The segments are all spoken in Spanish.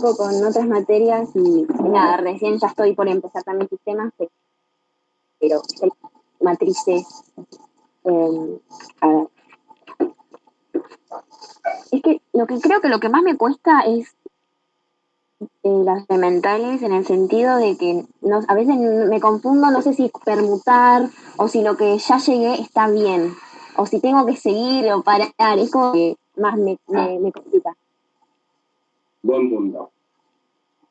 con otras materias y nada, recién ya estoy por empezar también sistemas, pero matrices, a ver, es que creo que lo que más me cuesta es las elementales en el sentido de que no, a veces me confundo, no sé si permutar o si lo que ya llegué está bien, o si tengo que seguir o parar, es como que más me complica. Buen punto.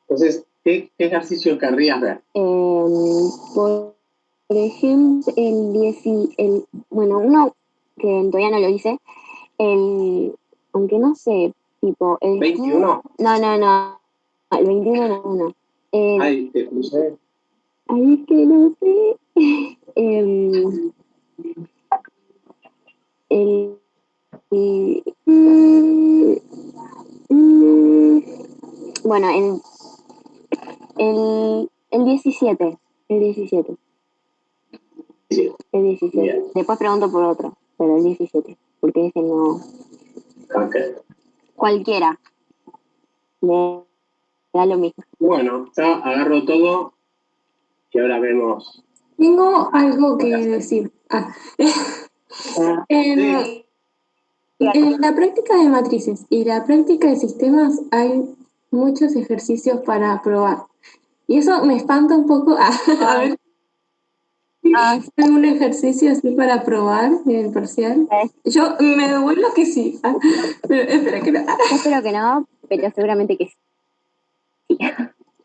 Entonces, ¿qué ejercicio querrías ver? Por ejemplo, bueno, uno que todavía no lo hice, aunque no sé, tipo, el 21. No, el 21 no. Ay, te puse. Ay, es que no sé. el, el, bueno, el 17. El 17. Sí. El 17. Bien. Después pregunto por otro, pero el 17. Porque ese no. Ok. Cualquiera. Me da lo mismo. Bueno, ya agarro todo y ahora vemos. Tengo algo que decir. En la práctica de matrices y la práctica de sistemas hay muchos ejercicios para probar. Y eso me espanta un poco. A ver. ¿Hay un ejercicio así para probar en el parcial? Yo me devuelvo que sí. Pero espero que no. Espero que no, pero seguramente que sí.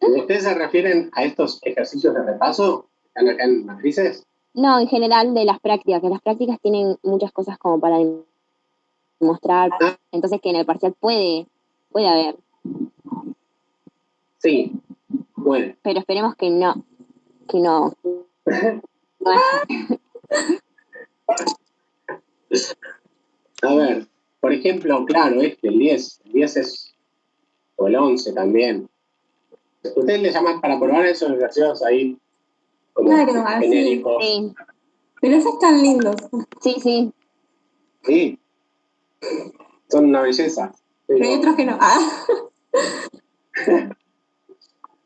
¿Ustedes se refieren a estos ejercicios de repaso que están acá en matrices? No, en general de las prácticas, que las prácticas tienen muchas cosas como para demostrar, entonces que en el parcial puede haber. Sí, puede. Pero esperemos que no. No A ver, por ejemplo, claro, el 10 es, o el 11 también. ¿Ustedes le llaman para probar esos ejercicios ahí como claro, así. genéricos? Sí. Pero esos están lindos. Sí. Sí, son una belleza. Pero hay otros que no.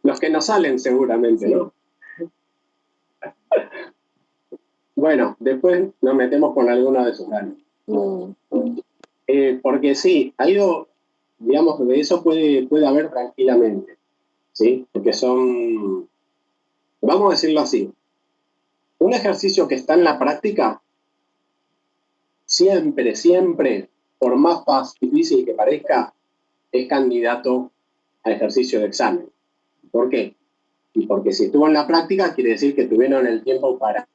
Los que no salen seguramente, sí. ¿No? Bueno, después nos metemos con alguno de esos años. Porque sí, algo, digamos, de eso puede haber tranquilamente, ¿sí? Porque son, vamos a decirlo así, un ejercicio que está en la práctica, siempre, por más difícil que parezca, es candidato a ejercicio de examen. ¿Por qué? Y porque si estuvo en la práctica, quiere decir que tuvieron el tiempo para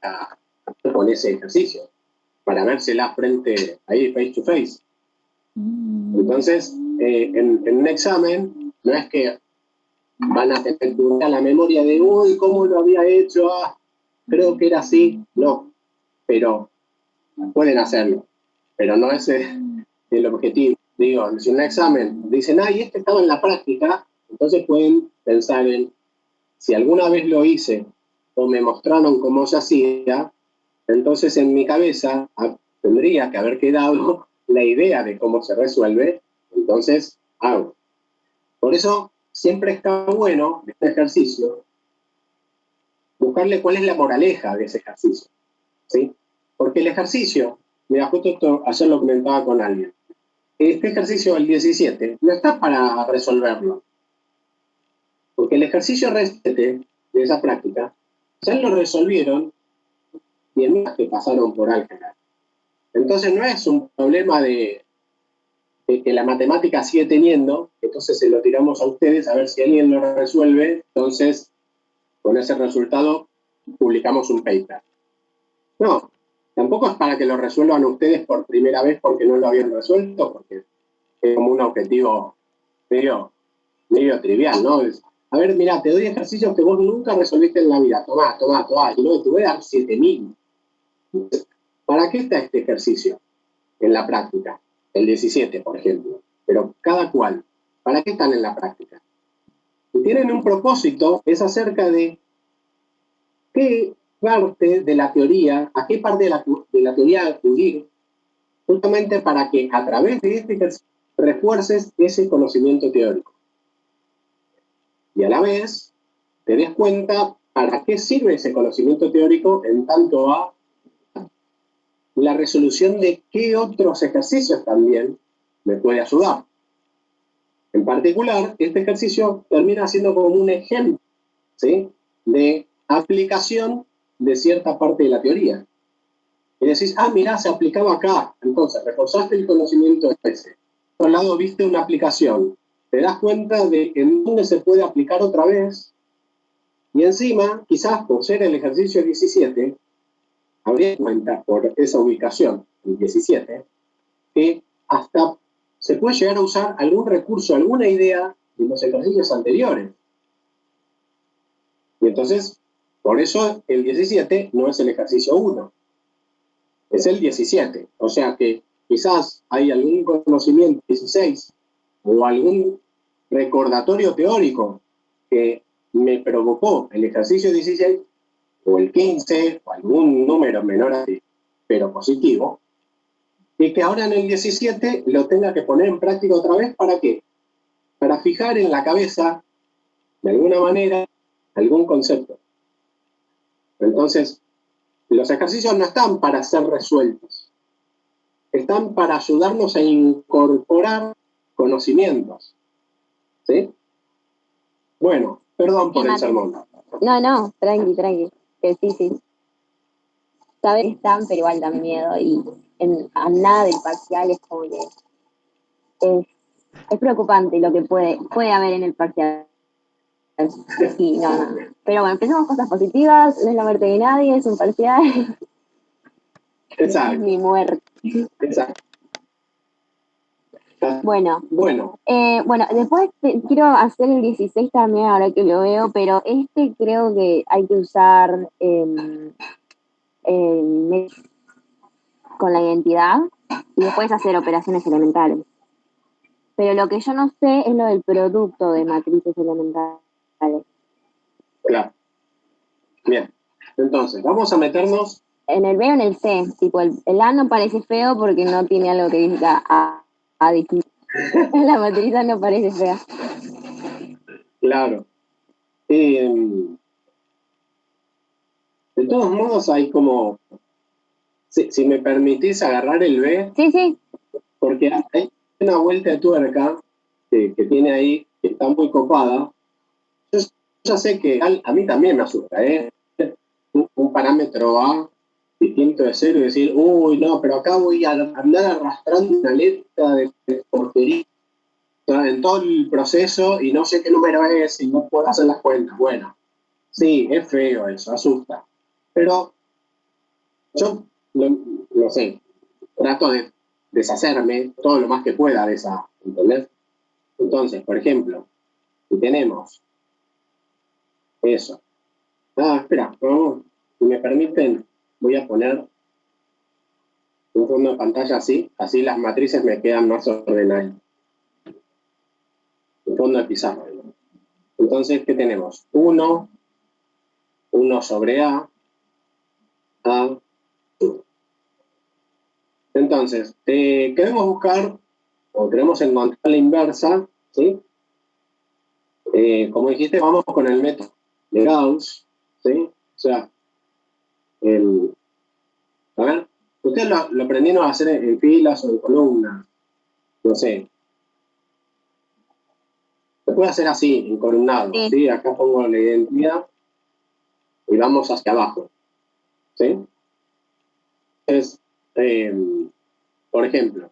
con ese ejercicio, para vérsela frente, ahí, face to face. Entonces, en un examen, no es que van a tener la memoria de, uy, ¿cómo lo había hecho? Creo que era así. No, pero pueden hacerlo. Pero no es el objetivo. Digo, si en un examen dicen, ay, estaba en la práctica, entonces pueden pensar en, si alguna vez lo hice o me mostraron cómo se hacía, entonces en mi cabeza tendría que haber quedado la idea de cómo se resuelve, entonces hago. Por eso siempre está bueno este ejercicio buscarle cuál es la moraleja de ese ejercicio, ¿sí? Porque el ejercicio, mira, justo esto ayer lo comentaba con alguien, este ejercicio, el 17, no está para resolverlo, porque el ejercicio restante de esa práctica ya lo resolvieron mientras que pasaron por álgebra. Entonces no es un problema de que la matemática sigue teniendo, entonces se lo tiramos a ustedes a ver si alguien lo resuelve, entonces con ese resultado publicamos un paper. No, tampoco es para que lo resuelvan ustedes por primera vez porque no lo habían resuelto, porque es como un objetivo medio trivial, ¿no? Es, a ver, mira, te doy ejercicios que vos nunca resolviste en la vida, tomá, y luego te voy a dar 7.000. ¿Para qué está este ejercicio en la práctica? El 17, por ejemplo. Pero cada cual, ¿para qué están en la práctica? Y tienen un propósito, es acerca de qué parte de la teoría, a qué parte de la teoría acudir, justamente para que a través de este ejercicio refuerces ese conocimiento teórico. y a la vez te des cuenta para qué sirve ese conocimiento teórico en tanto a la resolución de qué otros ejercicios también me puede ayudar. En particular, este ejercicio termina siendo como un ejemplo, ¿sí?, de aplicación de cierta parte de la teoría. Y decís, ah, mirá, se aplicaba acá. Entonces, reforzaste el conocimiento ese. Por otro lado, viste una aplicación. Te das cuenta de en dónde se puede aplicar otra vez. Y encima, quizás por ser el ejercicio 17, habría cuenta por esa ubicación, el 17, que hasta se puede llegar a usar algún recurso, alguna idea de los ejercicios anteriores. Y entonces, por eso el 17 no es el ejercicio 1, es el 17. O sea que quizás hay algún conocimiento 16 o algún recordatorio teórico que me provocó el ejercicio 16 o el 15 o algún número menor así, pero positivo, y que ahora en el 17 lo tenga que poner en práctica otra vez. ¿Para qué? Para fijar en la cabeza, de alguna manera, algún concepto. Entonces, los ejercicios no están para ser resueltos, están para ayudarnos a incorporar conocimientos. ¿Sí? Bueno, perdón por el sermón. No, tranqui. Sí. Sabes que están, pero igual dan miedo y a nada del parcial es como que es preocupante lo que puede haber en el parcial. Sí, no. Pero bueno, empecemos cosas positivas, no es la muerte de nadie, es un parcial. Exacto. Es mi muerte. Exacto. Bueno, Bueno, después quiero hacer el 16 también, ahora que lo veo, pero creo que hay que usar con la identidad y después hacer operaciones elementales. Pero lo que yo no sé es lo del producto de matrices elementales. claro. Bien, entonces, vamos a meternos. En el B o en el C, tipo el A no parece feo porque no tiene algo que diga A distinto. La matriz no parece fea. Claro. De todos modos, hay como, si me permitís agarrar el B, Sí. porque hay una vuelta de tuerca que tiene ahí, que está muy copada. Yo ya sé que a mí también me asusta, ¿eh? Un parámetro A distinto de cero y decir, uy, no, pero acá voy a andar arrastrando una letra de porquería en todo el proceso y no sé qué número es y no puedo hacer las cuentas. Bueno, sí, es feo eso, asusta. Pero yo, no sé, trato de deshacerme todo lo más que pueda de esa, ¿entendés? Entonces, por ejemplo, si tenemos eso. Espera, no, si me permiten, voy a poner un fondo de pantalla así las matrices me quedan más ordenadas. Un fondo de pizarra. Entonces, ¿qué tenemos? 1 sobre A, 1. Entonces, queremos buscar o queremos encontrar la inversa, ¿sí? Como dijiste, vamos con el método de Gauss, ¿sí? O sea, a ver, ustedes lo aprendieron a hacer en filas o en columnas, no sé. Se puede hacer así, en columnado, ¿sí? Acá pongo la identidad y vamos hacia abajo, ¿sí? Entonces, por ejemplo,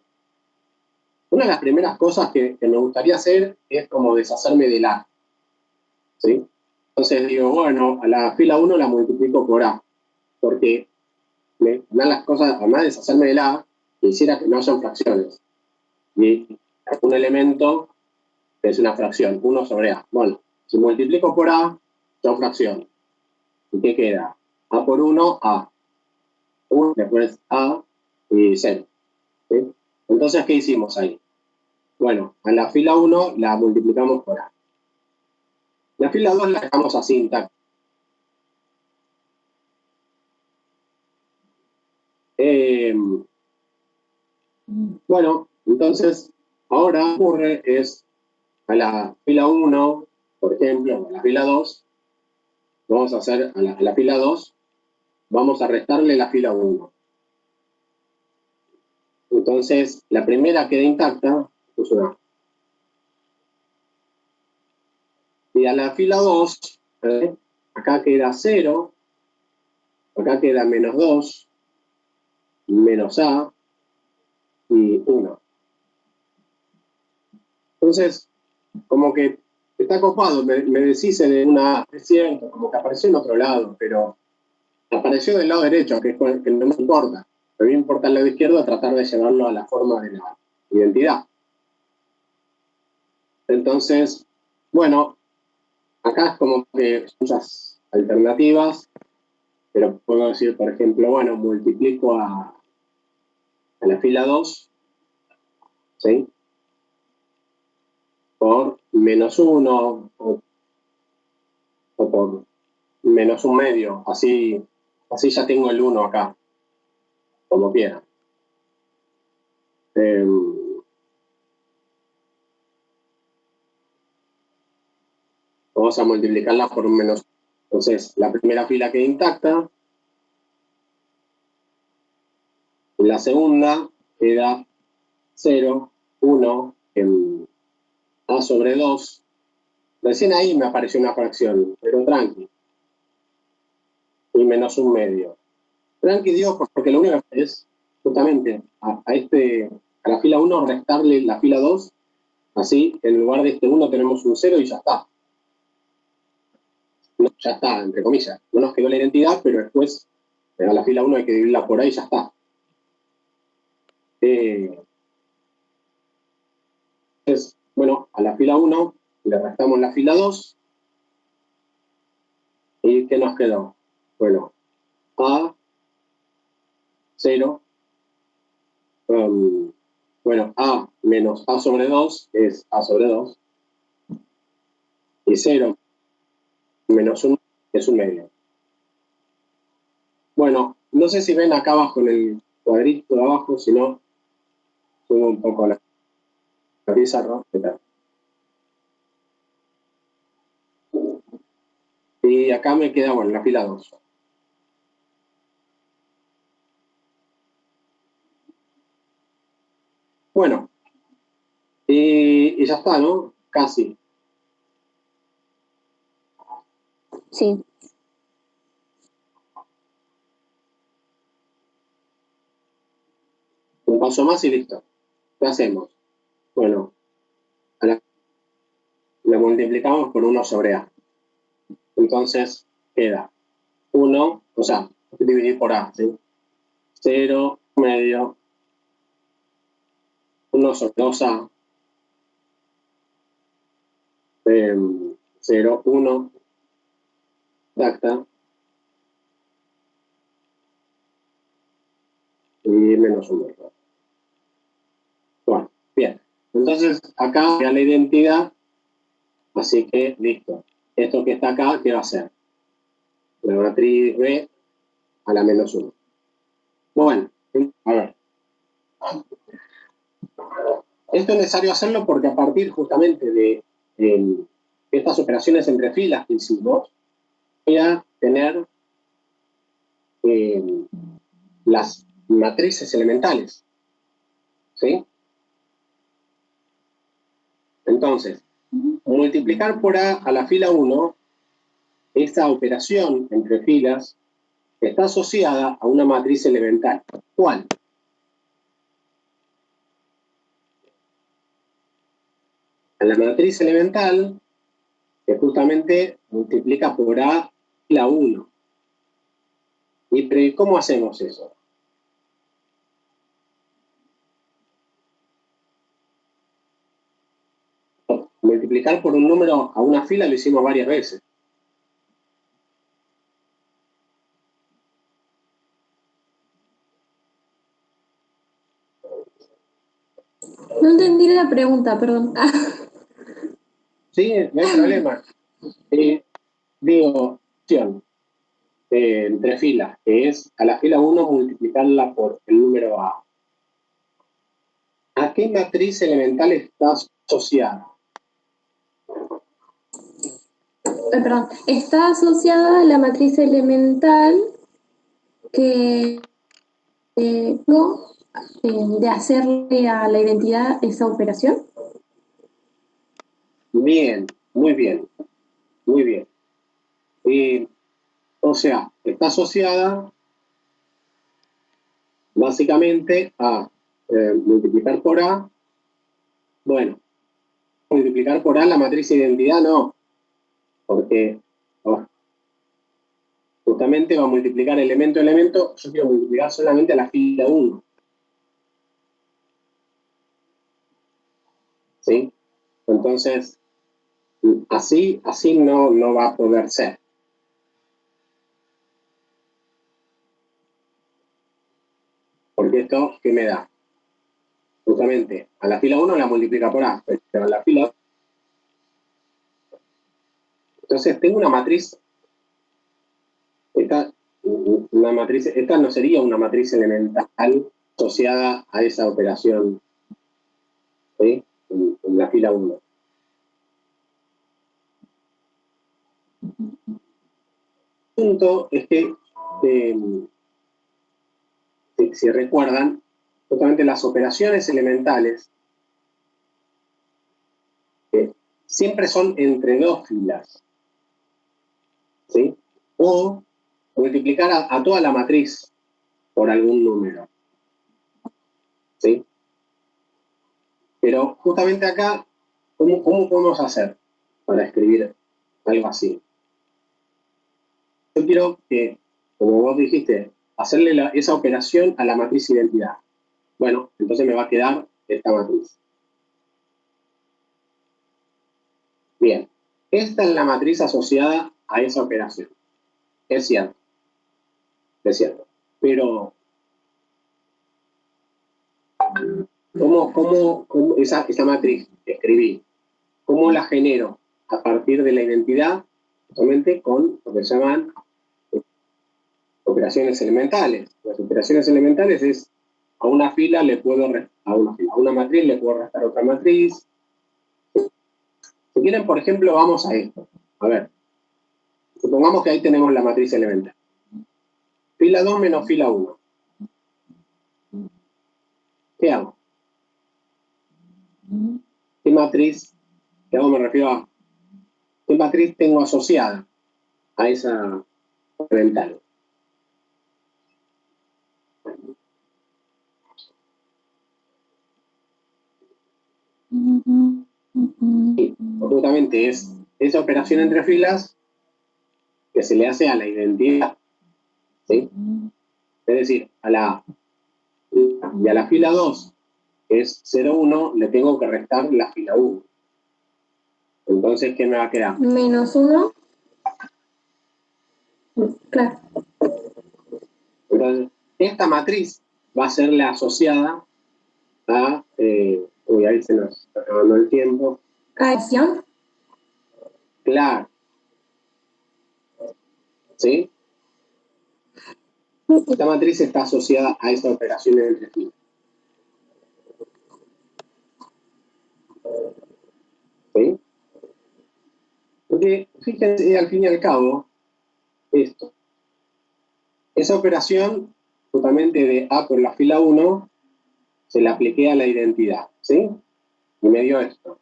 una de las primeras cosas que me gustaría hacer es como deshacerme del A, ¿sí? Entonces digo, bueno, a la fila 1 la multiplico por A, porque me dan las cosas, además de deshacerme del A, quisiera que no hayan fracciones. Y un elemento es una fracción, 1 sobre A. Bueno, si multiplico por A, son fracción. ¿Y qué queda? A por 1, A. 1, después A y 0. ¿Sí? Entonces, ¿qué hicimos ahí? Bueno, a la fila 1 la multiplicamos por A. La fila 2 la dejamos así intacta. Bueno, entonces, ahora ocurre es a la fila 1 Por ejemplo, a la fila 2, vamos a hacer a la fila 2, vamos a restarle la fila 1. Entonces, la primera queda intacta, y a la fila 2, acá queda 0, acá queda menos 2, menos A y 1. Entonces, como que está copado, me deshice de una A, es cierto, como que apareció en otro lado, pero apareció del lado derecho, que es que no me importa. A mí me importa el lado izquierdo, tratar de llevarlo a la forma de la identidad. Entonces, bueno, acá es como que muchas alternativas, pero puedo decir, por ejemplo, bueno, multiplico a la fila 2, ¿sí? Por menos 1 o por menos 1/2, así ya tengo el 1 acá, como quiera. Vamos a multiplicarla por un menos 1. Entonces, la primera fila queda intacta, la segunda queda 0, 1, en A sobre 2. Recién ahí me apareció una fracción, pero tranqui. Y menos 1/2. Tranqui digo porque lo único que es justamente a la fila 1 restarle la fila 2, así en lugar de este 1 tenemos un 0 y ya está. No, ya está, entre comillas. No nos quedó la identidad, pero después a la fila 1 hay que dividirla por ahí y ya está. Entonces, bueno, a la fila 1 le restamos la fila 2. ¿Y qué nos quedó? Bueno, A, 0. Bueno, A menos A sobre 2 es A sobre 2. Y 0 menos 1 es 1/2. Bueno, no sé si ven acá abajo en el cuadrito de abajo, si no, subo un poco la pizarra. Y acá me queda, bueno, la fila 2. Bueno, y ya está, ¿no? Casi. Sí. Un paso más y listo. ¿Qué hacemos? Bueno, la multiplicamos por 1 sobre A. Entonces queda 1, o sea, dividir por A, ¿sí? 0, medio, 1 sobre 2A, 0, 1, exacta, y menos 1. Bueno, bien. Entonces, acá ya la identidad, así que listo. Esto que está acá, ¿qué va a ser? La matriz B a la menos 1. Bueno, a ver. Esto es necesario hacerlo porque a partir justamente de estas operaciones entre filas que hicimos, voy a tener las matrices elementales. ¿Sí? Entonces, multiplicar por A la fila 1, esta operación entre filas está asociada a una matriz elemental. ¿Cuál? A la matriz elemental que justamente multiplica por A la 1. ¿Y cómo hacemos eso? Multiplicar por un número a una fila lo hicimos varias veces. No entendí la pregunta, perdón. Sí, no hay problema. Digo, opción entre filas, que es a la fila 1 multiplicarla por el número A. ¿A qué matriz elemental está asociada? perdón, está asociada a la matriz elemental que no, de hacerle a la identidad esa operación. Bien, muy bien, muy bien. O sea, está asociada básicamente a multiplicar por A. Bueno, multiplicar por A la matriz de identidad no, porque justamente va a multiplicar elemento a elemento. Yo quiero multiplicar solamente a la fila 1. ¿Sí? Entonces, así no va a poder ser. Porque esto, ¿qué me da? Justamente, a la fila 1 la multiplica por A, pero a la fila... Entonces, tengo una matriz. Esta no sería una matriz elemental asociada a esa operación, ¿sí? En la fila 1. El punto es que, si recuerdan, justamente las operaciones elementales siempre son entre dos filas, ¿sí? O multiplicar a toda la matriz por algún número, ¿sí? Pero justamente acá, ¿cómo podemos hacer para escribir algo así? Yo quiero que, como vos dijiste, hacerle esa operación a la matriz identidad. Bueno, entonces me va a quedar esta matriz. Bien, esta es la matriz asociada a esa operación. Es cierto. Es cierto. Pero, ¿cómo esa matriz que escribí, cómo la genero a partir de la identidad? Justamente con lo que se llaman operaciones elementales. Las operaciones elementales es a una fila le puedo a una matriz le puedo restar otra matriz. Si quieren, por ejemplo, vamos a esto. A ver, supongamos que ahí tenemos la matriz elemental. Fila 2 menos fila 1. ¿Qué hago? ¿Qué matriz? ¿Qué hago? Me refiero a ¿qué matriz tengo asociada a esa elemental? Sí, justamente es esa operación entre filas que se le hace a la identidad, ¿sí? Es decir, y a la fila 2, que es 0, 1, le tengo que restar la fila 1. Entonces, ¿qué me va a quedar? Menos 1. Claro. Entonces, esta matriz va a ser la asociada a... ahí se nos está acabando el tiempo. Acción. Claro. ¿Sí? Esta matriz está asociada a esta operación entre filas. ¿Sí? Porque, fíjense, al fin y al cabo, esto. Esa operación, justamente de A por la fila 1, se la apliqué a la identidad, ¿sí? Y me dio esto.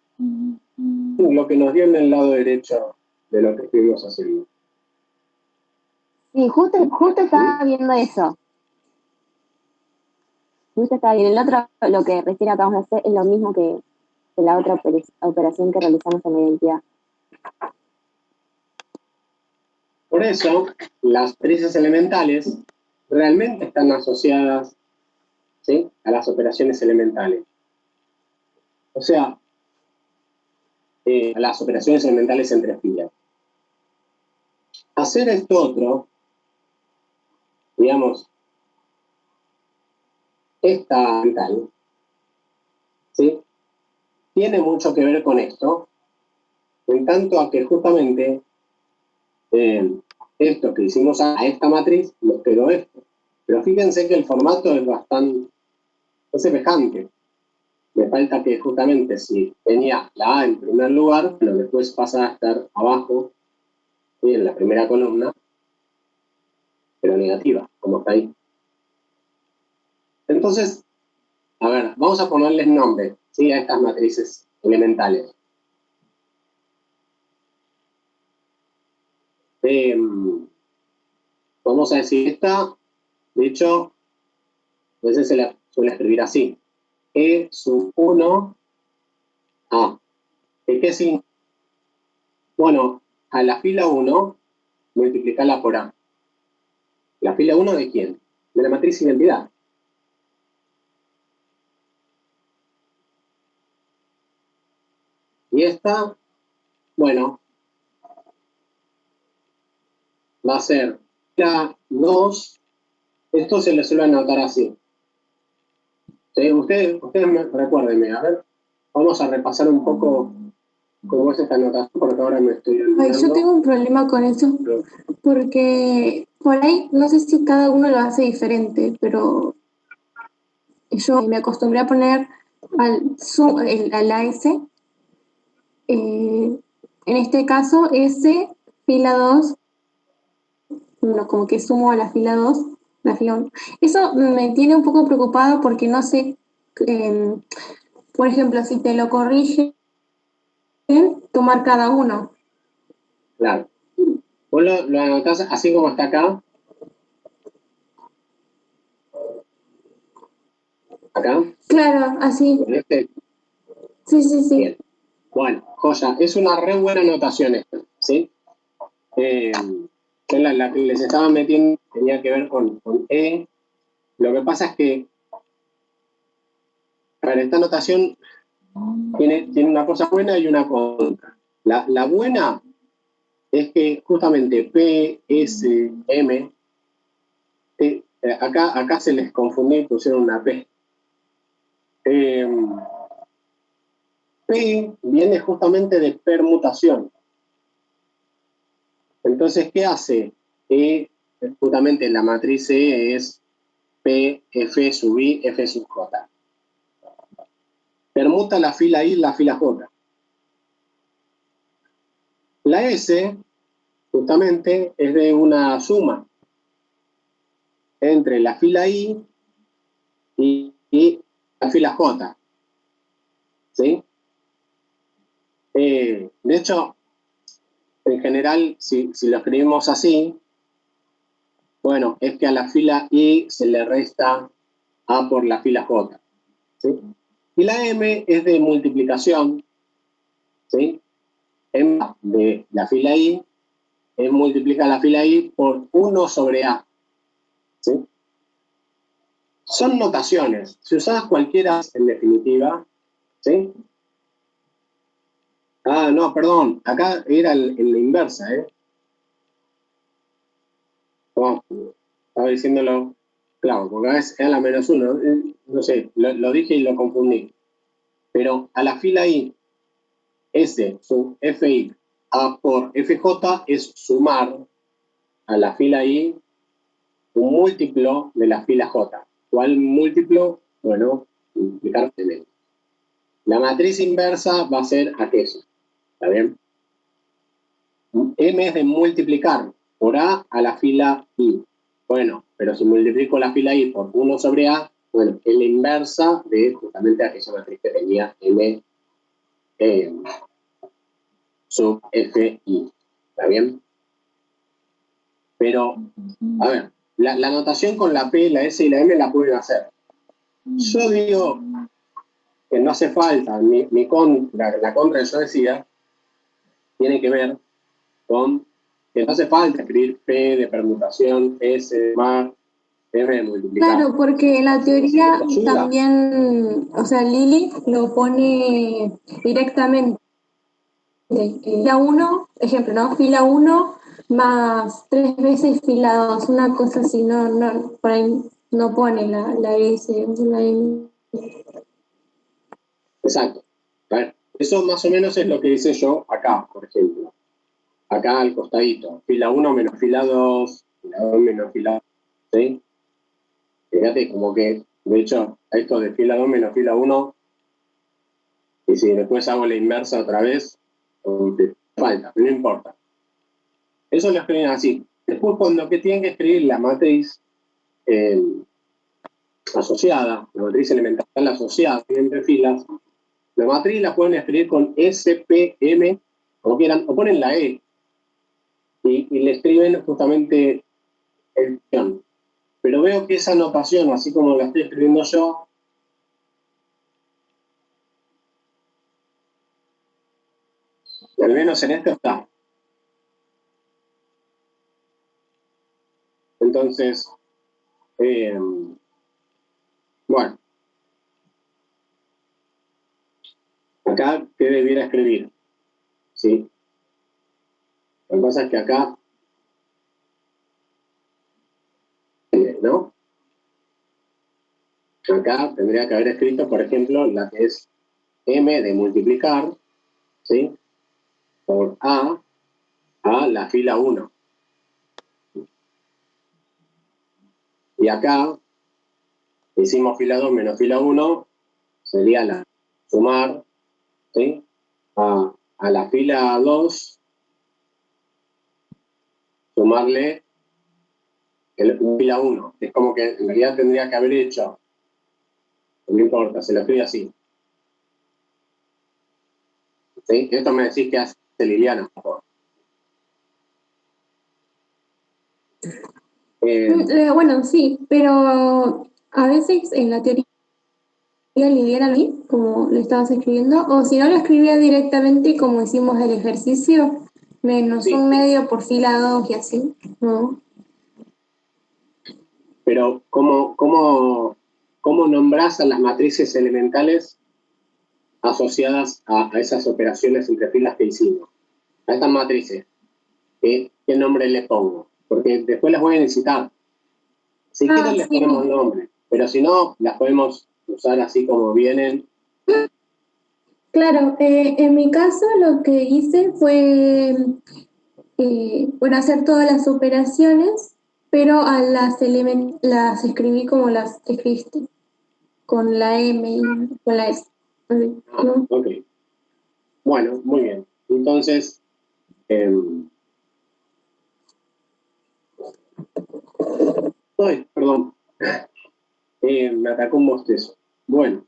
Lo que nos dio en el lado derecho de lo que estuvimos haciendo. Sí, justo estaba viendo eso. Justo estaba viendo. El otro, lo que recién acabamos de hacer, es lo mismo que la otra operación que realizamos en la identidad. Por eso, las matrices elementales realmente están asociadas, ¿sí?, a las operaciones elementales. O sea, a las operaciones elementales entre filas. Hacer esto otro, digamos, esta elemental, ¿sí?, tiene mucho que ver con esto, en tanto a que justamente esto que hicimos a esta matriz nos quedó esto. Pero fíjense que el formato es bastante semejante. Me falta que justamente si tenía la A en primer lugar, pero después pasa a estar abajo ¿sí? En la primera columna, pero negativa, como está ahí. Entonces, a ver, vamos a ponerles nombre, ¿sí? A estas matrices elementales. Vamos a decir esta, de hecho, a veces se la suele escribir así. E sub 1 A. ¿Qué significa? Bueno, a la fila 1, multiplicarla por A. ¿La fila 1 de quién? De la matriz identidad. Y esta, bueno, va a ser fila 2. Esto se le suele anotar así. ¿Sí? Ustedes recuérdenme, a ver, vamos a repasar un poco cómo es esta anotación, porque ahora me estoy olvidando. Ay, yo tengo un problema con eso, porque por ahí, no sé si cada uno lo hace diferente, pero yo me acostumbré a poner a la S, en este caso S, fila 2, bueno, como que sumo a la fila 2, la fila 1. Eso me tiene un poco preocupado porque no sé, por ejemplo, si te lo corrigen, tomar cada uno. Claro. Vos lo anotás así como está acá. ¿Acá? Claro, así. Este. Sí, sí, sí. Bien. Bueno, joya. Es una re buena anotación esta, ¿sí? La que les estaba metiendo tenía que ver con E. Lo que pasa es que, a ver, esta anotación tiene una cosa buena y una contra. La buena es que justamente P, S, M, acá se les confundió y pusieron una P. P viene justamente de permutación. Entonces, ¿qué hace? Justamente la matriz E es P, F sub I, F sub J. Permuta la fila I y la fila J. La S, justamente, es de una suma entre la fila I y la fila J. ¿Sí? De hecho, en general, si lo escribimos así, bueno, es que a la fila I se le resta A por la fila J. ¿Sí? Y la M es de multiplicación, ¿sí? M de la fila I, multiplica la fila I por 1 sobre A. ¿Sí? Son notaciones. Si usas cualquiera, en definitiva, ¿sí? Ah, no, perdón. Acá era en la inversa, ¿eh? Oh, estaba diciéndolo, claro, porque a veces era la menos 1. No sé, lo dije y lo confundí. Pero a la fila I, S sub FI A por FJ es sumar a la fila I un múltiplo de la fila J. ¿Cuál múltiplo? Bueno, multiplicar elementos. La matriz inversa va a ser aquello. ¿Está bien? M es de multiplicar por A la fila I. Bueno, pero si multiplico la fila I por 1 sobre A, bueno, es la inversa de justamente aquella matriz que tenía M sub FI. ¿Está bien? Pero, a ver, la notación con la P, la S y la M la pueden hacer. Yo digo que no hace falta, la contra que yo decía tiene que ver con que no hace falta escribir P de permutación, S de sumar, M de multiplicar. Claro, porque en la teoría también, o sea, Lili lo pone directamente. Fila 1, ejemplo, ¿no? Fila 1 más 3 veces fila 2, una cosa así, no, por ahí no pone la S, la M. Exacto. A ver, eso más o menos es lo que hice yo acá, por ejemplo. Acá al costadito. Fila 1 menos fila 2, fila 2 menos fila 2. ¿Sí? Fíjate, como que, de hecho, a esto de fila 2 menos fila 1, y si después hago la inversa otra vez, falta, no importa. Eso lo escriben así. Después, cuando que tienen que escribir la matriz asociada, la matriz elemental asociada, entre filas, la matriz la pueden escribir con SPM, como quieran, o ponen la E, y le escriben justamente el guión. Pero veo que esa notación, así como la estoy escribiendo yo, al menos en esto está. Entonces, bueno, acá, ¿qué debiera escribir? ¿Sí? Lo que pasa es que acá, ¿no? Acá tendría que haber escrito, por ejemplo, la que es M de multiplicar, ¿sí? Por A la fila 1. Y acá hicimos fila 2 menos fila 1, sería la sumar, ¿sí? A la fila 2, sumarle fila 1. Es como que en realidad tendría que haber hecho, no importa, se lo escribe así. ¿Sí? Esto me decís que hace Liliana, por favor. Bueno, sí, pero a veces en la teoría Liliana lo como lo estabas escribiendo, o si no lo escribía directamente como hicimos el ejercicio, menos Sí. un medio por fila 2 y así, ¿no? Pero, ¿cómo nombrás a las matrices elementales asociadas a esas operaciones entre filas que hicimos? A estas matrices, ¿qué nombre le pongo? Porque después las voy a necesitar. Si quieren les ponemos nombre, pero si no, las podemos usar así como vienen. Claro, en mi caso lo que hice fue, bueno, hacer todas las operaciones, pero a las escribí como las escribiste, con la M y con la S. ¿No? Ok. Bueno, muy bien. Entonces, ay, perdón. Me atacó un bostezo. Bueno,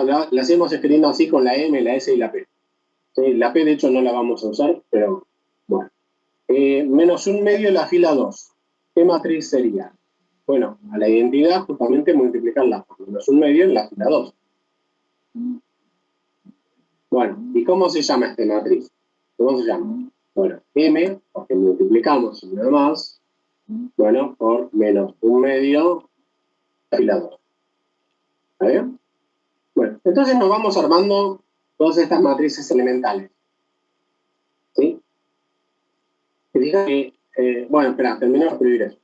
la seguimos escribiendo así con la M, la S y la P. Sí, la P de hecho no la vamos a usar, pero bueno. Menos un medio en la fila 2. ¿Qué matriz sería? Bueno, a la identidad justamente multiplicarla por menos un medio en la fila 2. Bueno, ¿y cómo se llama esta matriz? ¿Cómo se llama? Bueno, M, porque multiplicamos y nada más, bueno, por menos un medio en la fila 2. ¿Está bien? Bueno, entonces nos vamos armando todas estas matrices elementales. ¿Sí? Fíjate que, bueno, espera, termino de escribir eso.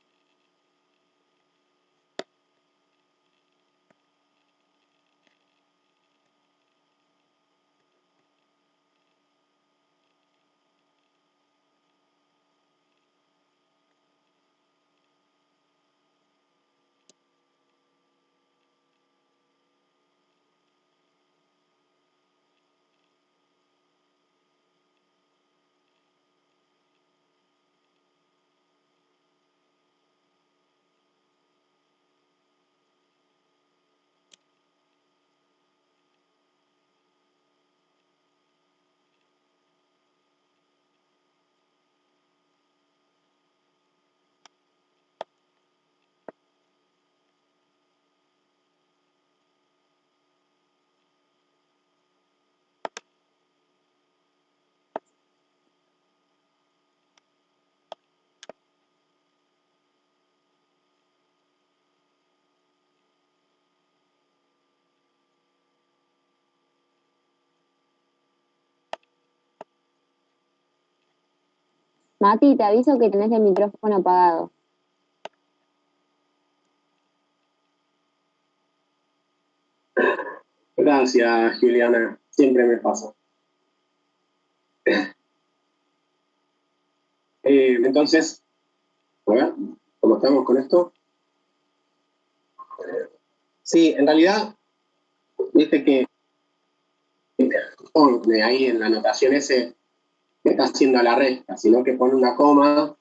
Mati, te aviso que tenés el micrófono apagado. Gracias, Juliana. Siempre me pasa. Entonces, a ver, ¿cómo estamos con esto? Sí, en realidad, viste que pone ahí en la anotación ese que está haciendo a la recta, sino que pone una coma,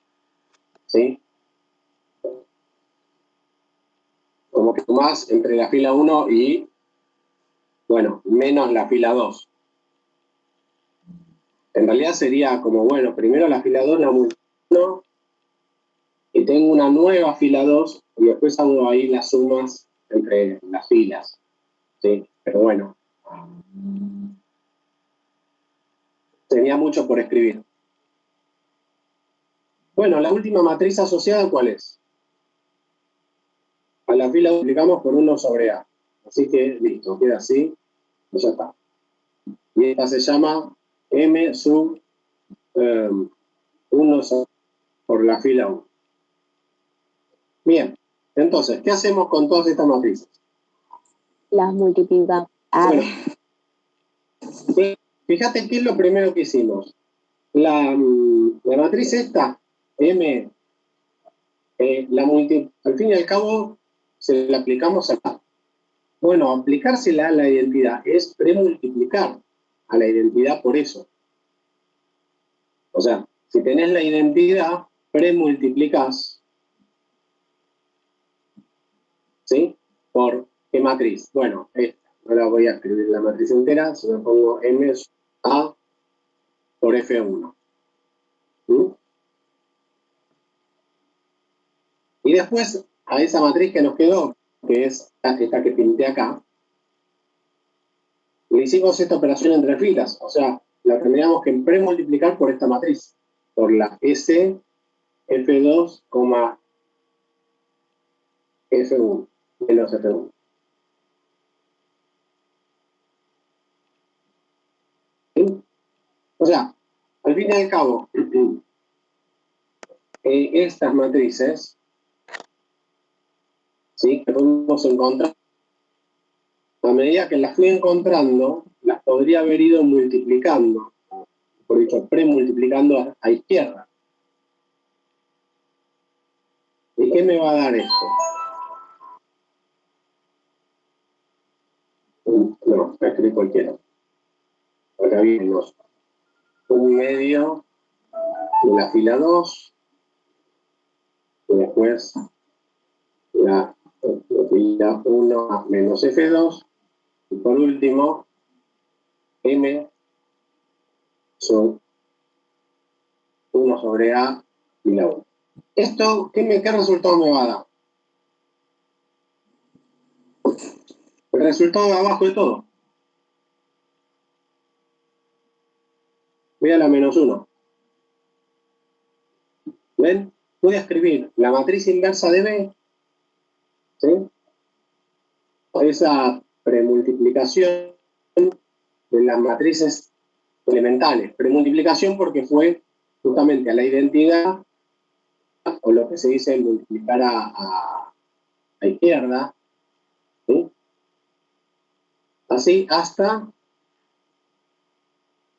¿sí? Como que sumás entre la fila 1 y, bueno, menos la fila 2. En realidad sería como, bueno, primero la fila 2 la multiplico y tengo una nueva fila 2 y después hago ahí las sumas entre las filas, ¿sí? Pero bueno, tenía mucho por escribir. Bueno, la última matriz asociada, ¿cuál es? A la fila multiplicamos por 1 sobre A. Así que, listo, queda así, y ya está. Y esta se llama M sub 1 por la fila 1. Bien, entonces, ¿qué hacemos con todas estas matrices? Las multiplicamos. Bueno, fíjate qué es lo primero que hicimos. La matriz esta, M, al fin y al cabo, se la aplicamos acá. Bueno, aplicársela a la identidad es premultiplicar a la identidad por eso. O sea, si tenés la identidad, premultiplicás, ¿sí? ¿Por qué matriz? Bueno, esta. Ahora voy a escribir la matriz entera, si me pongo M A por F1. ¿Mm? Y después, a esa matriz que nos quedó, que es esta que pinté acá, le hicimos esta operación entre filas, o sea, la tendríamos que premultiplicar por esta matriz, por la S F2, F1, menos F1. ¿Sí? O sea, al fin y al cabo, estas matrices, ¿sí?, que podemos encontrar, a medida que las fui encontrando, las podría haber ido multiplicando, por dicho, premultiplicando a izquierda. ¿Y qué me va a dar esto? No, escribí cualquiera. Acá vimos un medio de la fila 2, y después la fila 1 menos F2, y por último, M son 1 sobre A y la 1. ¿Esto qué resultado me va a dar? El resultado de abajo de todo. Voy a la menos 1. ¿Ven? Voy a escribir la matriz inversa de B, ¿sí?, esa premultiplicación de las matrices elementales. Premultiplicación porque fue justamente a la identidad, o lo que se dice multiplicar a izquierda, ¿sí?, así hasta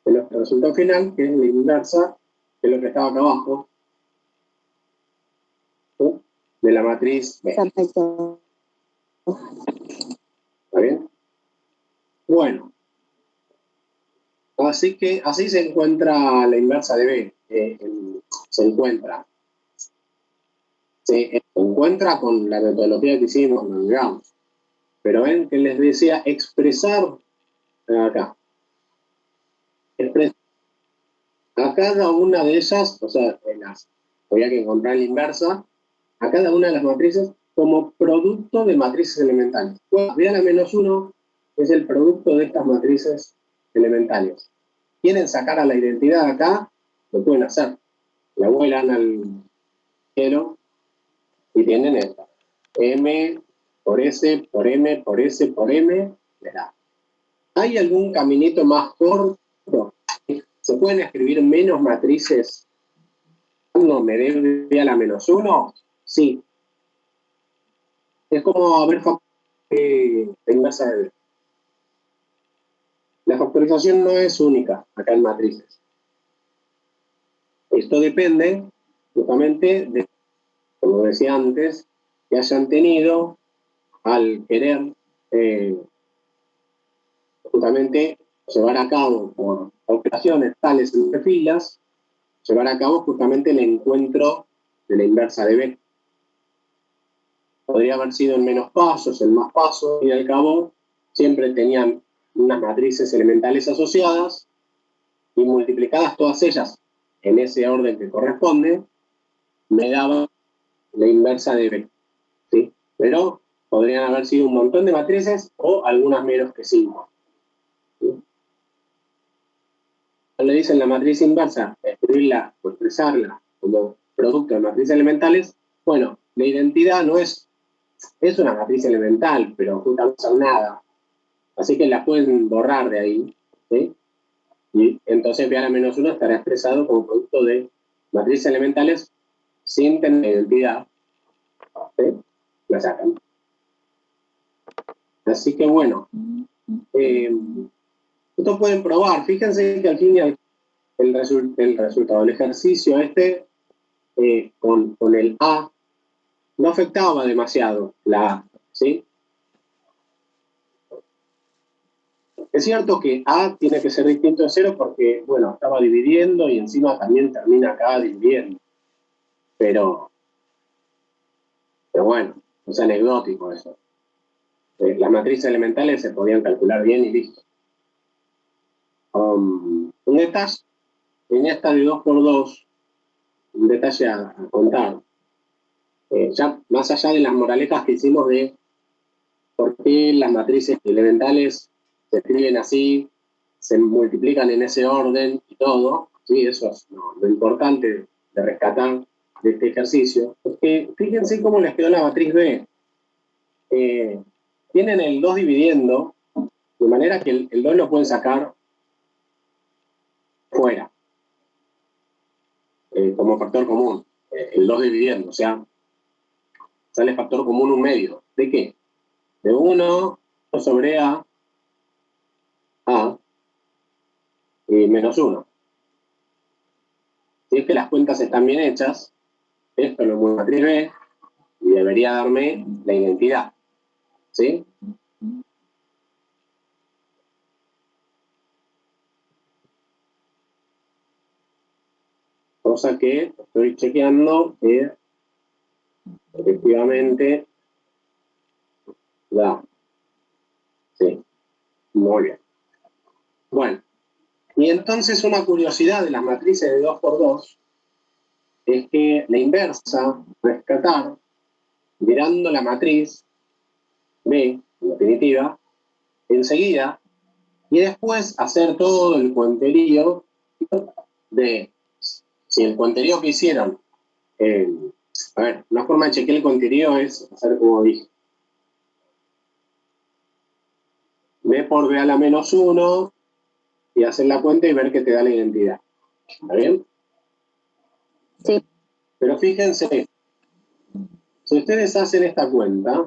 el resultado final, que es la inversa, que es lo que estaba acá abajo, ¿sí?, de la matriz B. Perfecto. ¿Está bien? Bueno, así se encuentra la inversa de B. Se encuentra con la metodología que hicimos, no digamos. Pero ven que les decía expresar acá. Expresar a cada una de ellas, o sea, había que encontrar la inversa, a cada una de las matrices como producto de matrices elementales. Vean la menos 1 es el producto de estas matrices elementales. ¿Quieren sacar a la identidad acá? Lo pueden hacer. La vuelan al cielo y tienen esta. M por S, por M, por S, por M, verá. ¿Hay algún caminito más corto? ¿Se pueden escribir menos matrices cuando me dé a la menos 1? Sí. Es como haber inversa de B. La factorización no es única acá en matrices. Esto depende justamente de, como decía antes, que hayan tenido al querer justamente llevar a cabo por operaciones tales entre filas, llevar a cabo justamente el encuentro de la inversa de B. Podría haber sido en menos pasos, en más pasos, y al cabo siempre tenían unas matrices elementales asociadas y multiplicadas todas ellas en ese orden que corresponde, me daba la inversa de B. ¿Sí? Pero podrían haber sido un montón de matrices o algunas menos que 5. ¿Sí? Le dicen la matriz inversa, escribirla o expresarla como producto de matrices elementales. Bueno, la identidad no es una matriz elemental, pero justamente no son nada. Así que la pueden borrar de ahí. ¿Sí? Y entonces B a la menos 1 estará expresado como producto de matrices elementales sin tener identidad. ¿Sí? La sacan. Así que bueno, esto pueden probar. Fíjense que al fin y al el resultado del ejercicio con el A no afectaba demasiado la A, ¿sí? Es cierto que A tiene que ser distinto de 0 porque, bueno, estaba dividiendo y encima también termina acá dividiendo. Pero bueno, es anecdótico eso. Las matrices elementales se podían calcular bien y listo. En esta de 2 por 2, un detalle a contar. Ya más allá de las moralejas que hicimos de por qué las matrices elementales se escriben así, se multiplican en ese orden y todo, ¿sí? Eso es lo importante de rescatar de este ejercicio. Porque fíjense cómo les quedó la matriz B. Tienen el 2 dividiendo, de manera que el 2 lo pueden sacar fuera, como factor común. El 2 dividiendo, o sea, sale factor común 1/2. ¿De qué? De 1 sobre A y menos 1. Si es que las cuentas están bien hechas, esto lo muevo a matriz B y debería darme la identidad. ¿Sí? Cosa que estoy chequeando que efectivamente da. Sí, muy bien. Bueno, y entonces una curiosidad de las matrices de 2 por 2 es que la inversa, rescatar, mirando la matriz B, en definitiva, enseguida, y después hacer todo el cuenterío de, si el cuenterío que hicieron, a ver, una forma de chequear el cuenterío es hacer como dije. B por B a la menos 1 y hacer la cuenta y ver que te da la identidad. ¿Está bien? Sí. Pero fíjense, si ustedes hacen esta cuenta,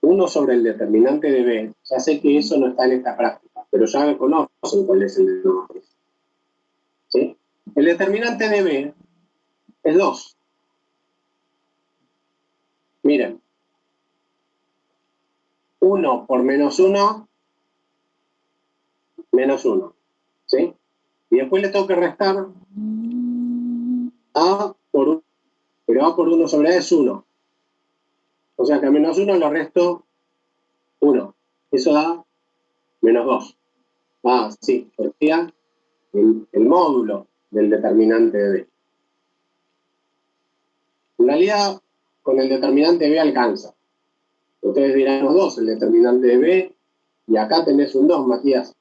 1 sobre el determinante de B, ya sé que eso no está en esta práctica, pero ya conocen cuál es el de la matriz. ¿Sí? El determinante de B es 2. Miren, 1 por menos 1, menos 1. ¿Sí? Y después le tengo que restar A por 1, pero A por 1 sobre A es 1. O sea que a menos 1 le resto 1. Eso da menos 2. Sí, sería el módulo del determinante de B. En realidad, con el determinante de B alcanza. Ustedes dirán los 2, el determinante de B, y acá tenés un 2, Matías.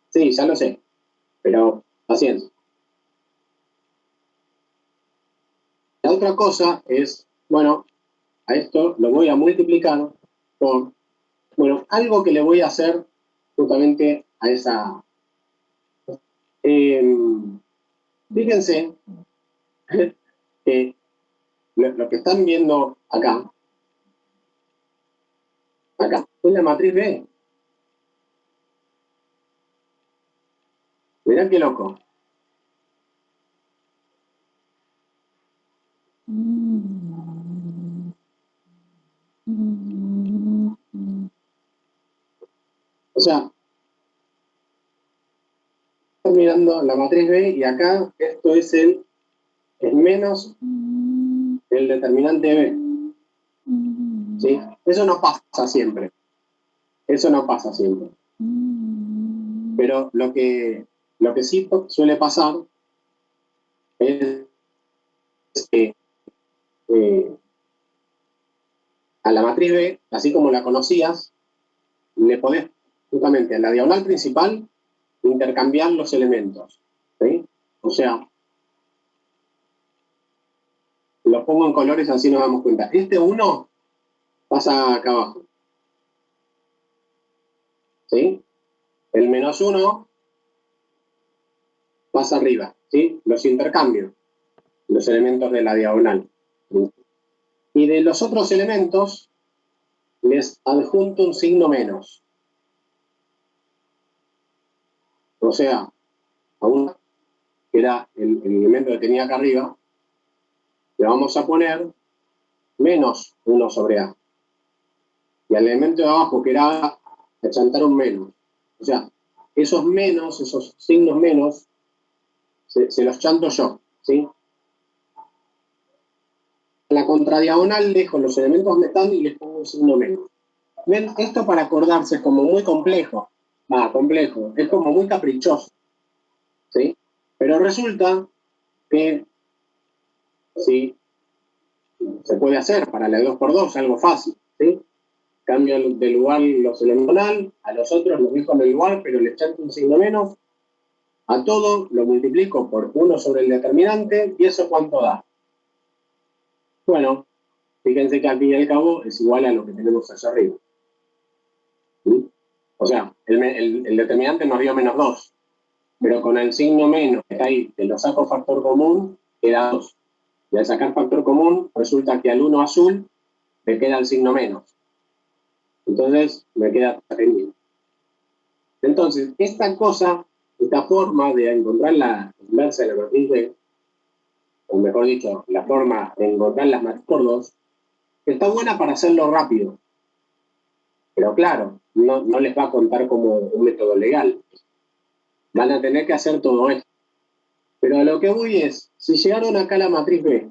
Sí, ya lo sé, pero paciencia. La otra cosa es, bueno, a esto lo voy a multiplicar por, bueno, algo que le voy a hacer justamente a esa... fíjense que lo que están viendo acá, es la matriz B. Mirá qué loco. O sea, mirando la matriz B y acá esto es menos el determinante B. ¿Sí? Eso no pasa siempre. Eso no pasa siempre. Pero lo que sí suele pasar es que a la matriz B, así como la conocías, le podés justamente en la diagonal principal intercambiar los elementos. ¿Sí? O sea, los pongo en colores así nos damos cuenta. Este 1 pasa acá abajo. ¿Sí? El -1 pasa arriba. ¿Sí? Los intercambios, los elementos de la diagonal. ¿Sí? Y de los otros elementos les adjunto un signo menos. O sea, a uno que era el elemento que tenía acá arriba, le vamos a poner menos 1 sobre A. Y al elemento de abajo, que era A, le chantar un menos. O sea, esos menos, esos signos menos, se los chanto yo, ¿sí? En la contradiagonal dejo los elementos donde están y les pongo un signo menos. ¿Ven? Esto para acordarse es como muy complejo. Complejo. Es como muy caprichoso. ¿Sí? Pero resulta que sí, se puede hacer para la 2×2, algo fácil. ¿Sí? Cambio de lugar los elementos, a los otros los dejo en el lugar, pero les chanto un signo menos. A todo lo multiplico por 1 sobre el determinante, y eso ¿cuánto da? Bueno, fíjense que al fin y al cabo es igual a lo que tenemos allá arriba. ¿Sí? O sea, el determinante nos dio -2, pero con el signo menos que está ahí, que lo saco factor común, queda 2. Y al sacar factor común, resulta que al 1 azul me queda el signo menos. Entonces, me queda pendiente. Entonces, esta forma de encontrar la inversa de la matriz B, o mejor dicho, la forma de encontrar las matrices por 2, está buena para hacerlo rápido. Pero claro, no les va a contar como un método legal. Van a tener que hacer todo esto. Pero a lo que voy es, si llegaron acá a la matriz B,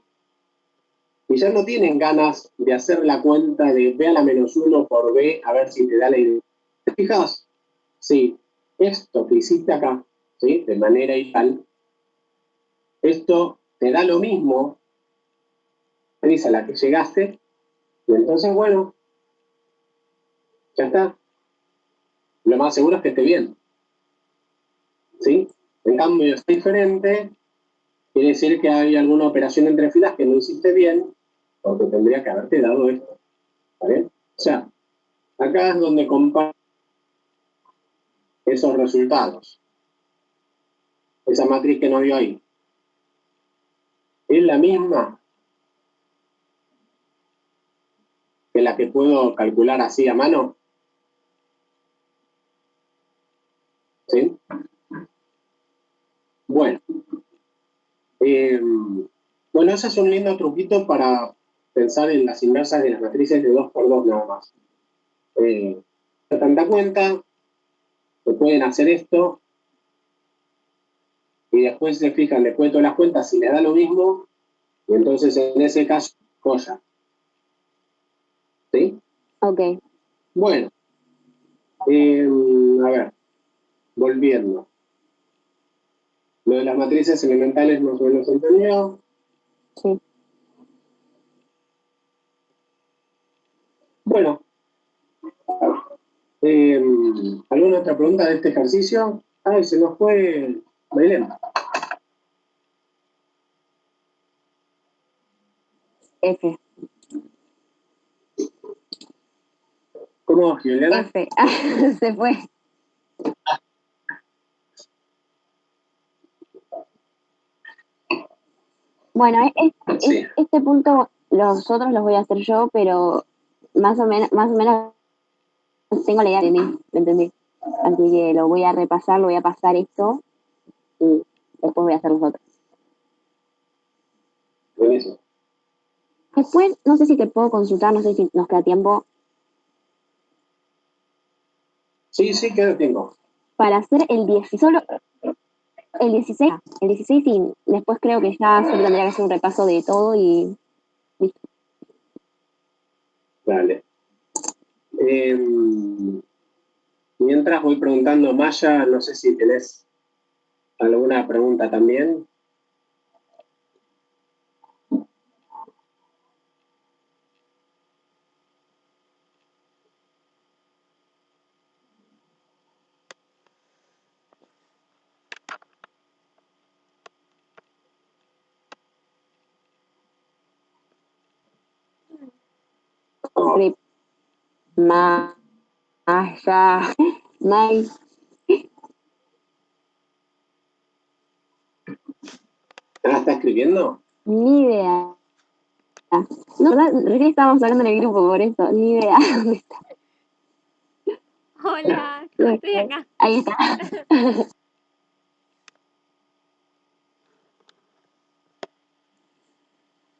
y ya no tienen ganas de hacer la cuenta de B a la -1 por B, a ver si te da la idea. ¿Te fijas? Sí, esto que hiciste acá, ¿sí? De manera igual, esto te da lo mismo a la que llegaste, y entonces, bueno, ya está. Lo más seguro es que esté bien. ¿Sí? En cambio, es diferente, quiere decir que hay alguna operación entre filas que no hiciste bien, porque tendría que haberte dado esto. ¿Está bien? O sea, acá es donde comparo esos resultados. Esa matriz que nos dio ahí. ¿Es la misma que la que puedo calcular así a mano? ¿Sí? Bueno. Bueno, ese es un lindo truquito para pensar en las inversas de las matrices de 2×2 nada más. Se dan cuenta que pueden hacer esto y después se fijan después de todas las cuentas si les da lo mismo, y entonces en ese caso, joya. ¿Sí? Ok. Bueno, a ver, volviendo. Lo de las matrices elementales más o menos entendido. Sí. Bueno, ¿alguna otra pregunta de este ejercicio? Ay, se nos fue Belén. F. ¿Cómo, Juliana? F. Se fue. Bueno, Sí. este punto los otros los voy a hacer yo, pero más o menos tengo la idea de mí, ¿me entendí? Así que lo voy a repasar, lo voy a pasar esto y después voy a hacer los otros. Buenísimo. Después, no sé si te puedo consultar, no sé si nos queda tiempo. Sí, queda tiempo. Para hacer el 10, el 16 y después creo que ya solo tendría que hacer un repaso de todo y listo. Dale. Mientras voy preguntando a Maya, no sé si tenés alguna pregunta también. Script. Maya. May. ¿Está escribiendo? Ni idea. No, ¿verdad? Recién estábamos hablando en el grupo por eso. Ni idea. Hola, estoy acá. Ahí está.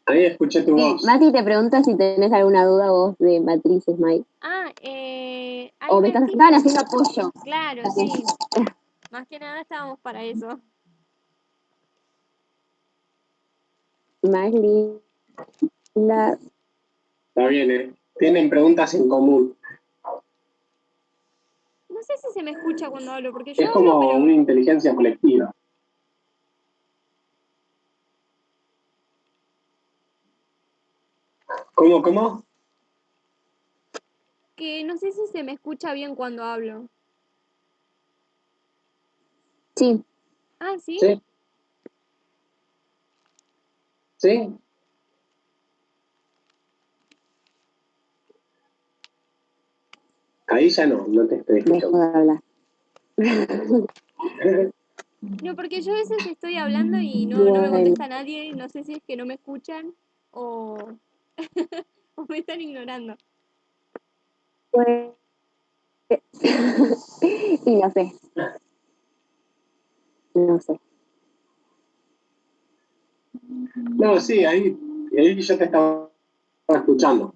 Ahí escuché tu voz. Mati te pregunta si tenés alguna duda vos de matrices, May. O me estaban haciendo apoyo. Claro, sí. Más que nada estábamos para eso. Más linda. Está bien, ¿eh? Tienen preguntas en común. No sé si se me escucha cuando hablo, porque yo Es hablo, como una inteligencia colectiva. ¿Cómo? que no sé si se me escucha bien cuando hablo. Sí. Ah, ¿sí? ¿Sí? Ahí ya no te estoy Dejo escuchando. de hablar. No, porque yo a veces estoy hablando y no me Bueno. contesta nadie, no sé si es que no me escuchan o, o me están ignorando. Pues, y no sé. No sé. No, sí, ahí yo te estaba escuchando.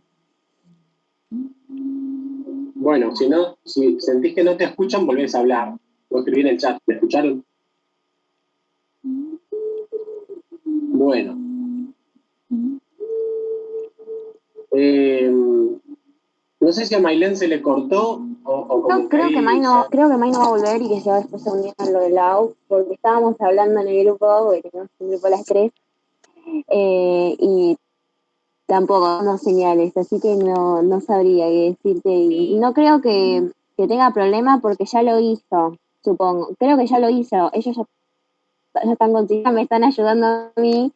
Bueno, si sentís que no te escuchan, volvés a hablar. O escribir en el chat. ¿Me escucharon? Bueno. No sé si a Mailén se le cortó o como No, creo que May no va a volver y que se va después a unir a lo de la U, porque estábamos hablando en el grupo, porque teníamos un grupo a las 3, y tampoco no señales, así que no sabría qué decirte. Y no creo que tenga problema porque ya lo hizo, supongo. Creo que ya lo hizo. Ellos ya están contigo, me están ayudando a mí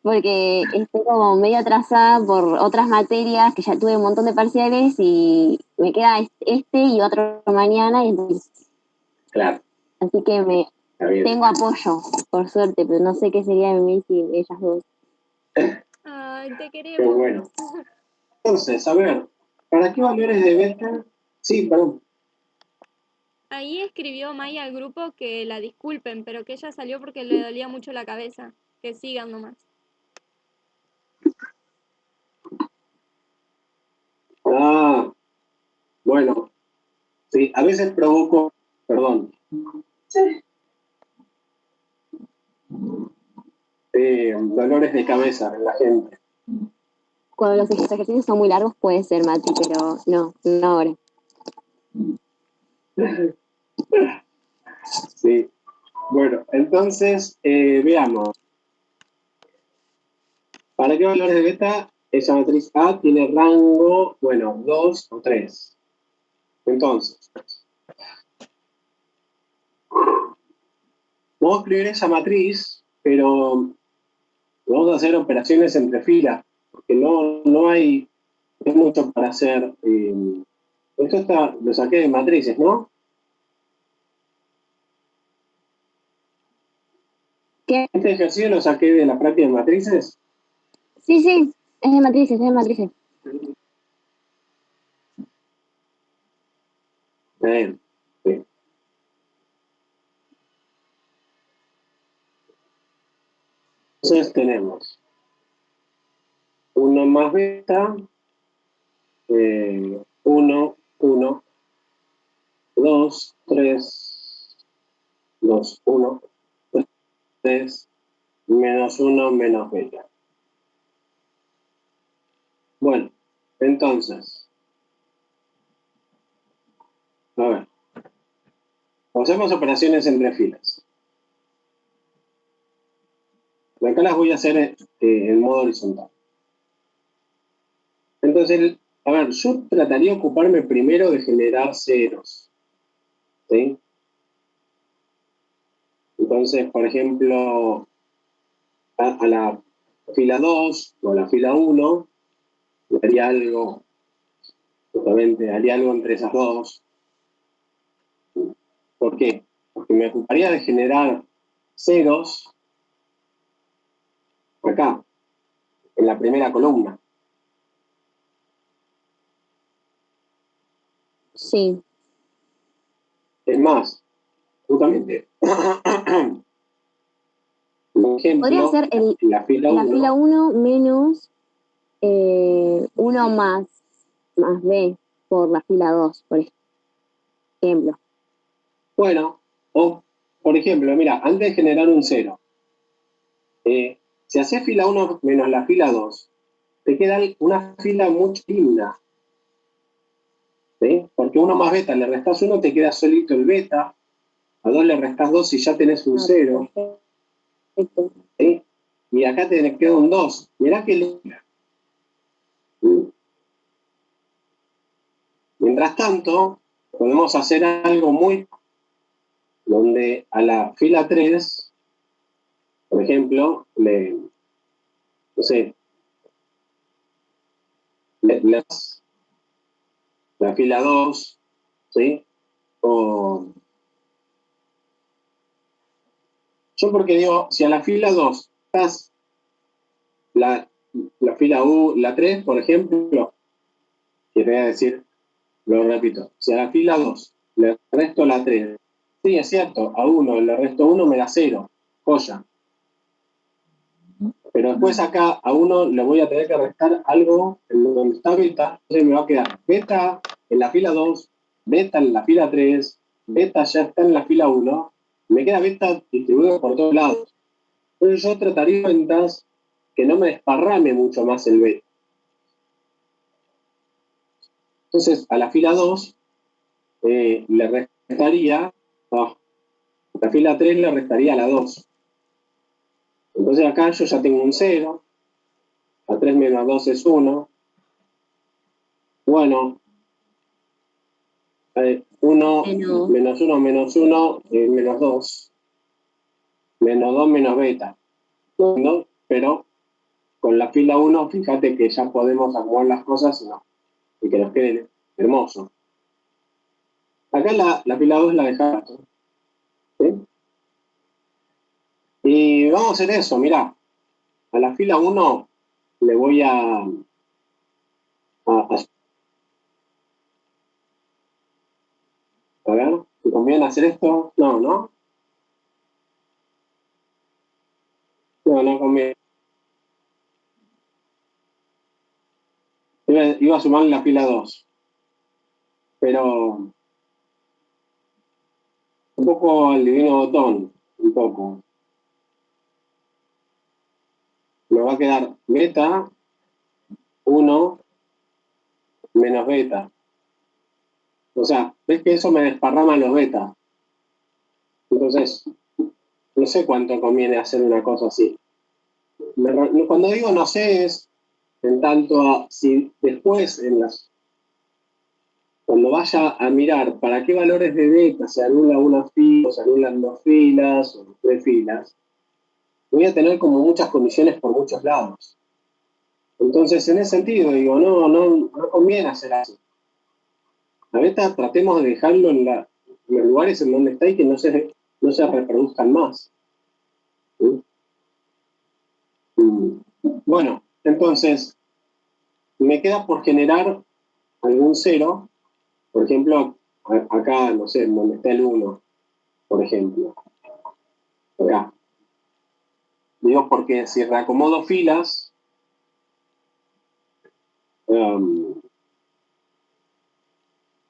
porque estoy como medio atrasada por otras materias, que ya tuve un montón de parciales y me queda este y otro mañana, y entonces, Claro. así que tengo apoyo, por suerte, pero no sé qué sería de mí sin ellas dos. Ay, te Qué queremos. bueno. Entonces, a ver, ¿para qué valores de beta? Sí, perdón. Ahí escribió Maya al grupo que la disculpen, pero que ella salió porque le dolía mucho la cabeza. Que sigan nomás. Ah, bueno. Sí, a veces provoco, perdón. Dolores de cabeza en la gente. Cuando los ejercicios son muy largos puede ser, Mati, pero no ahora. Sí. Bueno, entonces, veamos. ¿Para qué valores de beta? Esa matriz A tiene rango, 2 o 3. Entonces, vamos a escribir esa matriz, pero vamos a hacer operaciones entre filas, porque no hay mucho para hacer. Esto lo saqué de matrices, ¿no? ¿Qué? Este ejercicio lo saqué de la práctica de matrices. Sí, es de matrices, es de matrices. Bien. Sí. Entonces tenemos 1 más beta, 1, 1, 2, 3, 2, 1, 3, menos 1, menos beta. Bueno, entonces, a ver, hacemos operaciones entre filas. Acá las voy a hacer en modo horizontal. Entonces, a ver, yo trataría de ocuparme primero de generar ceros. ¿Sí? Entonces, por ejemplo, a la fila 2 o a la fila 1, haría algo, justamente, haría algo entre esas dos. ¿Por qué? Porque me ocuparía de generar ceros acá, en la primera columna. Sí. Es más, justamente, por ejemplo, Podría ser la fila 1 menos 1 más B por la fila 2, por ejemplo. Bueno, o por ejemplo, mira, antes de generar un 0, si haces fila 1 menos la fila 2, te queda una fila muy linda. ¿Sí? Porque 1 más beta le restás 1, te queda solito el beta. A 2 le restás 2 y ya tenés un 0. ¿Sí? Y acá te queda un 2. Mirá qué linda. Mientras tanto, podemos hacer algo muy... donde a la fila 3, por ejemplo, no sé, la fila 2, ¿sí? O yo porque digo, si a la fila 2 estás la fila la 3, por ejemplo, quería decir, lo repito, si a la fila 2 le resto la 3, sí, es cierto, a 1 le resto 1 me da 0, joya. Pero después acá a 1 le voy a tener que restar algo en donde está beta, entonces me va a quedar beta en la fila 2, beta en la fila 3, beta ya está en la fila 1, me queda beta distribuido por todos lados. Entonces yo trataría de ventas que no me desparrame mucho más el beta. Entonces a la fila 2 le restaría, la fila 3 le restaría a la 2. Entonces acá yo ya tengo un 0, a 3 menos 2 es 1. Bueno, 1 menos 1 menos 1 menos 2. Menos 2 menos beta. ¿No? Pero con la fila 1, fíjate que ya podemos acomodar las cosas y que nos quede hermoso. Acá la fila 2 la dejamos. ¿Sí? Y vamos a hacer eso, mirá. A la fila 1 le voy a ver, ¿te conviene hacer esto? No, ¿no? No, no conviene. Iba a sumar la fila 2. Pero un poco al divino botón, un poco. Me va a quedar beta 1 menos beta. O sea, ves que eso me desparrama los beta. Entonces, no sé cuánto conviene hacer una cosa así. Cuando digo no sé es en tanto a si después cuando vaya a mirar para qué valores de beta se anula una fila, o se anulan 2 filas o 3 filas, voy a tener como muchas condiciones por muchos lados. Entonces, en ese sentido, digo, no conviene hacer así. La beta tratemos de dejarlo en los lugares en donde está y que no se reproduzcan más. ¿Sí? Bueno, entonces, me queda por generar algún 0, por ejemplo, acá, no sé, donde está el 1, por ejemplo. Acá. Digo, porque si reacomodo filas,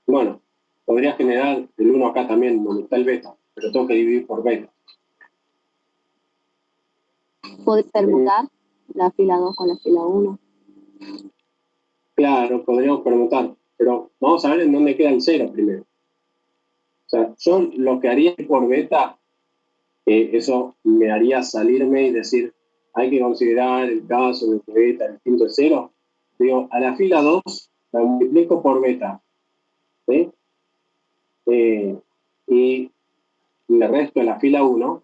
bueno, podría generar el 1 acá también, donde está el beta, pero tengo que dividir por beta. ¿Podés permutar la fila 2 con la fila 1? Claro, podríamos permutar, pero vamos a ver en dónde queda el 0 primero. O sea, yo lo que haría por beta, eso me haría salirme y decir, hay que considerar el caso de que beta distinto de 0. Digo, a la fila 2 la multiplico por beta, ¿sí? Y le resto de la fila 1.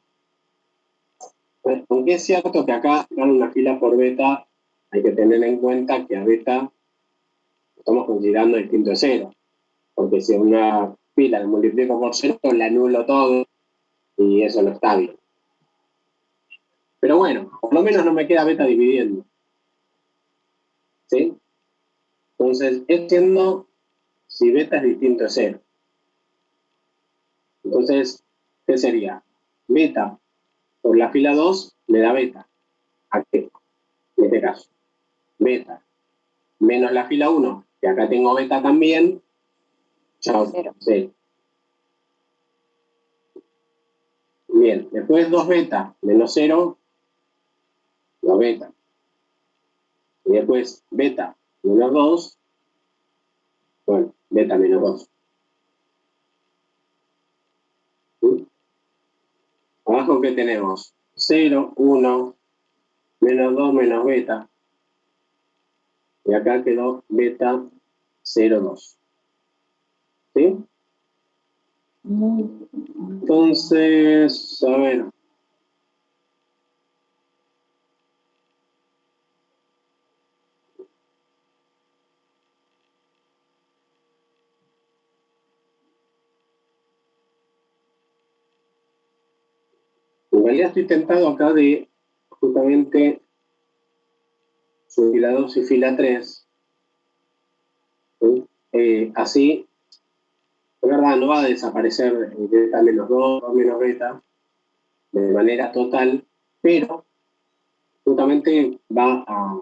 Aunque es cierto que acá, en una fila por beta, hay que tener en cuenta que a beta estamos considerando distinto de 0. Porque si una fila la multiplico por 0, la anulo todo y eso no está bien. Pero bueno, por lo menos no me queda beta dividiendo. ¿Sí? Entonces, entiendo si beta es distinto de 0. Entonces, ¿qué sería? Beta por la fila 2 me da beta. ¿A qué? En este caso. Beta menos la fila 1, que acá tengo beta también. Chao. Sí. Bien, después 2 beta menos 0, 2 beta. Y después beta menos 2, bueno, beta menos 2. ¿Sí? Abajo, ¿qué tenemos? 0, 1, menos 2 menos beta. Y acá quedó beta 0, 2. ¿Sí? Entonces, a ver. En realidad estoy tentado acá de justamente fila 2 y fila 3. ¿Sí? Así, de verdad, no va a desaparecer beta menos 2 o menos beta de manera total, pero justamente va a,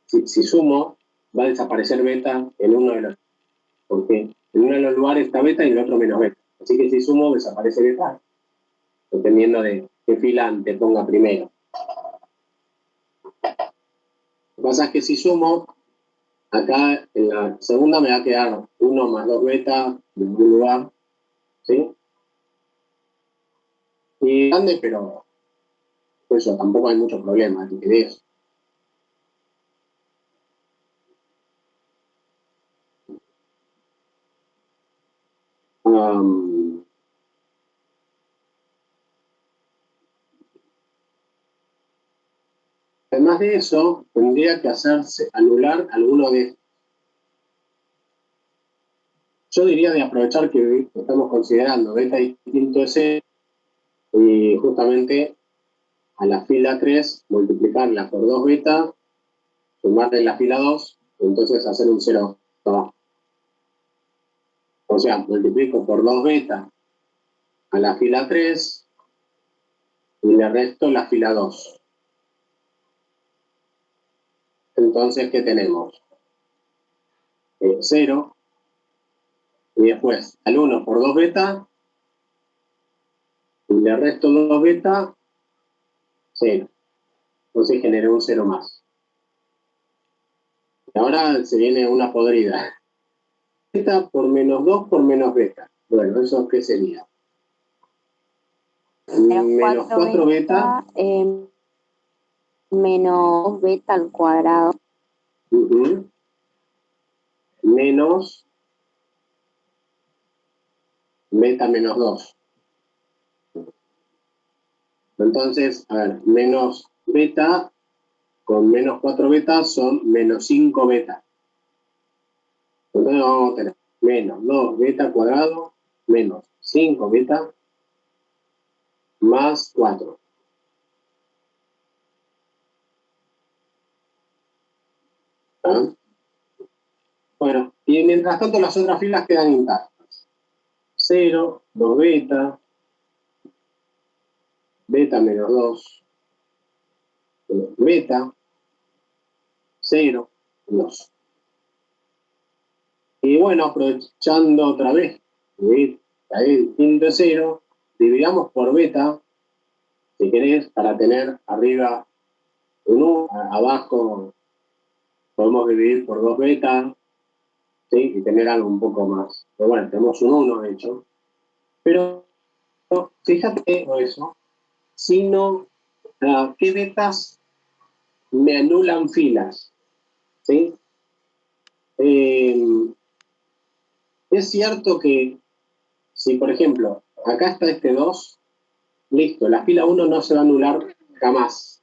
si sumo, va a desaparecer beta en uno de los, porque en uno de los lugares está beta y en el otro menos beta. Así que si sumo, desaparece beta, dependiendo de qué fila anteponga primero. Lo que pasa es que si sumo, acá en la segunda me va a quedar 1 más 2 beta en algún lugar, ¿sí? Y grande, pero eso, tampoco hay mucho problema de eso. Además de eso, tendría que hacerse anular alguno de estos. Yo diría de aprovechar que estamos considerando beta distinto de C y justamente a la fila 3 multiplicarla por 2 beta, sumarle la fila 2, entonces hacer un 0 abajo. O sea, multiplico por 2 beta a la fila 3 y le resto la fila 2. Entonces, ¿qué tenemos? 0 y después al 1 por 2 beta y le resto 2 beta, 0. Entonces generé un 0 más. Y ahora se viene una podrida. Beta por menos 2 por menos beta. Bueno, ¿eso qué sería? Menos 4 beta. Menos 2 beta al cuadrado. Menos beta menos 2. Entonces, a ver, menos beta con menos 4 beta son menos 5 beta. Entonces vamos a tener menos 2 beta cuadrado menos 5 beta más 4. ¿Ah? Bueno, y mientras tanto las otras filas quedan intactas. 0, 2 beta, beta menos 2, beta, 0, 2. Y bueno, aprovechando otra vez, ahí distinto de 0, dividamos por beta, Si querés, para tener arriba un 1, abajo podemos dividir por 2 beta, ¿sí? Y tener algo un poco más. Pero bueno, tenemos un 1 de hecho. Pero fíjate no eso, sino qué betas me anulan filas, ¿sí? Es cierto que si, por ejemplo, acá está este 2, listo, la fila 1 no se va a anular jamás.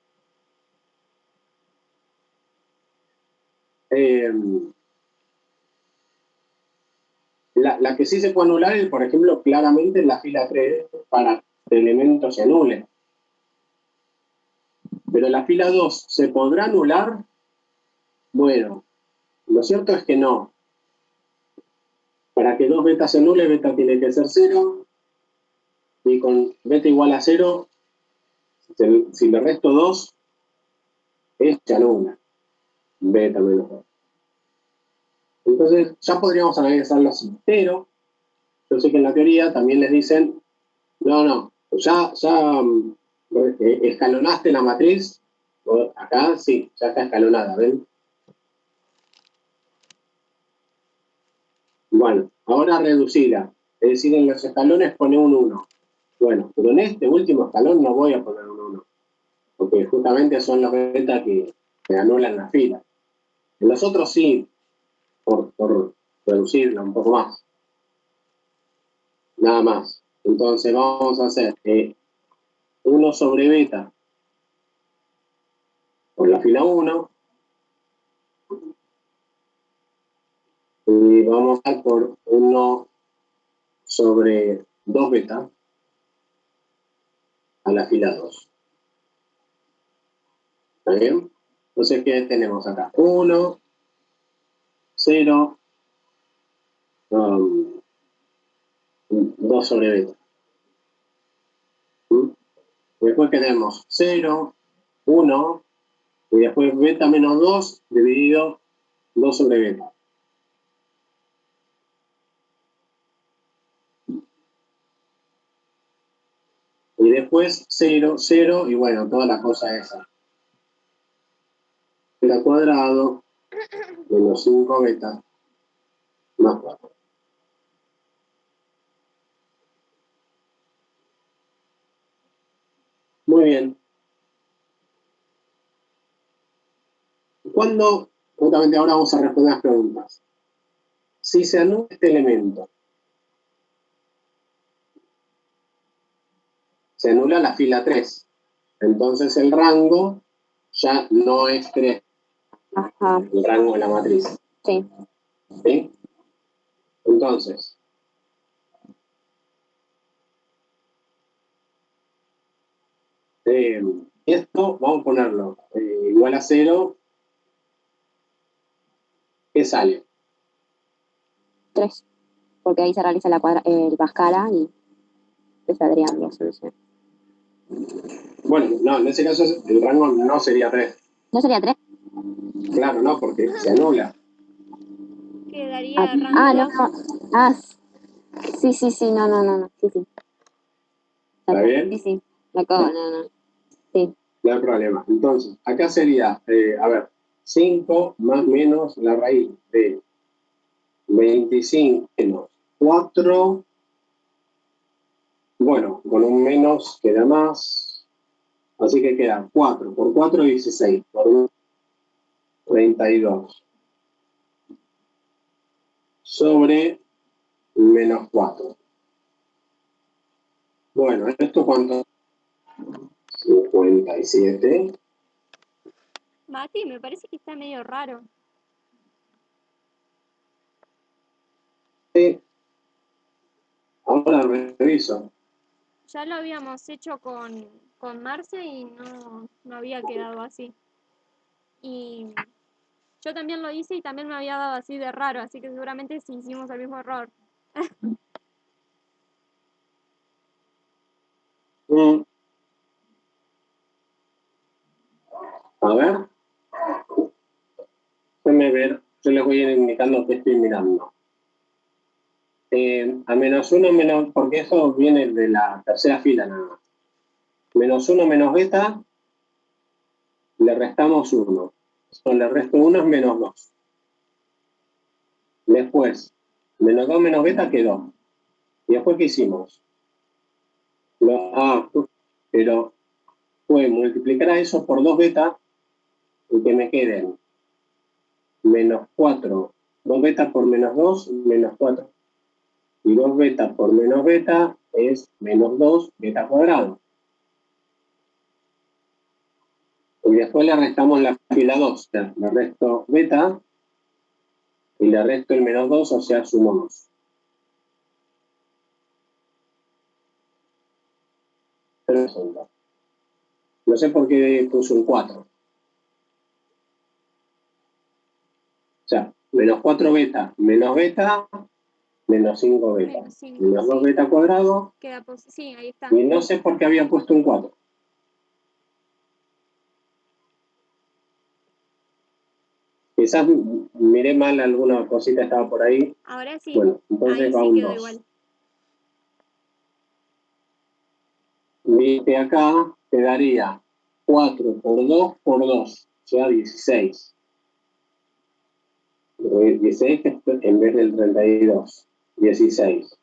La que sí se puede anular es, por ejemplo, claramente en la fila 3 para que el elemento se anule. Pero la fila 2, ¿se podrá anular? Bueno, lo cierto es que no. Para que 2 betas se anule, beta tiene que ser 0. Y con beta igual a 0, si le resto 2, se anula. Beta menos 2. Entonces, ya podríamos analizarlo así. Pero, yo sé que en la teoría también les dicen, no, ya escalonaste la matriz. Acá sí, ya está escalonada, ¿ven? Bueno, ahora reducila. Es decir, en los escalones pone un 1. Bueno, pero en este último escalón no voy a poner un 1. Porque justamente son los betas que anulan la fila. En los otros sí, por reducirla un poco más. Nada más. Entonces vamos a hacer 1 sobre beta por la fila 1. Y vamos a dar por 1 sobre 2 beta a la fila 2. ¿Está bien? Entonces, ¿qué tenemos acá? 1, 0, 2 sobre beta. Después tenemos 0, 1, y después beta menos 2 dividido 2 sobre beta. Y después 0, 0, y bueno, toda la cosa esa. Beta cuadrado menos 5 beta más 4. Muy bien. Cuando, justamente ahora vamos a responder las preguntas. Si se anula este elemento, se anula la fila 3. Entonces el rango ya no es 3. Ajá. El rango de la matriz. Sí. ¿Sí? Entonces, esto vamos a ponerlo igual a 0. ¿Qué sale? 3. Porque ahí se realiza el Pascala y te saldría la solución. Bueno, no, en ese caso el rango no sería 3. ¿No sería 3? Claro, no, porque se anula. Quedaría no, rango 2. no. Sí, no. Sí. ¿Está bien? Sí. No. Sí. No hay problema. Entonces, acá sería, 5 más menos la raíz de 25 menos 4. Bueno, con un menos queda más. Así que queda 4 por 4, 16. Por 1, 32. Sobre menos 4. Bueno, ¿esto cuánto? 57. Mati, me parece que está medio raro. Ahora reviso. Ya lo habíamos hecho con Marce y no había quedado así. Y yo también lo hice y también me había dado así de raro, así que seguramente sí hicimos el mismo error. A ver. Déjenme ver. Yo les voy a ir indicando qué estoy mirando. A menos 1, menos, porque eso viene de la tercera fila nada más. Menos 1 menos beta, le restamos 1. Le resto 1 es menos 2. Después, menos 2 menos beta quedó. ¿Y después qué hicimos? Pero fue multiplicar a eso por 2 beta y que me queden menos 4. 2 beta por menos 2, menos 4. Y 2 beta por menos beta es menos 2 beta cuadrado. Y después le restamos la fila 2. O sea, le resto beta y le resto el menos 2, o sea, sumo 2. No sé por qué puse un 4. O sea, menos 4 beta, menos 5 beta. Menos 5, Menos 2 sí. beta cuadrado. Queda sí, ahí está. Y no sé por qué había puesto un 4. Quizás miré mal alguna cosita, estaba por ahí. Ahora sí. Bueno, entonces ahí va sí un quedó 2. igual. Viste acá, quedaría 4 por 2 por 2, o sea, 16. 16 en vez del 32. 16.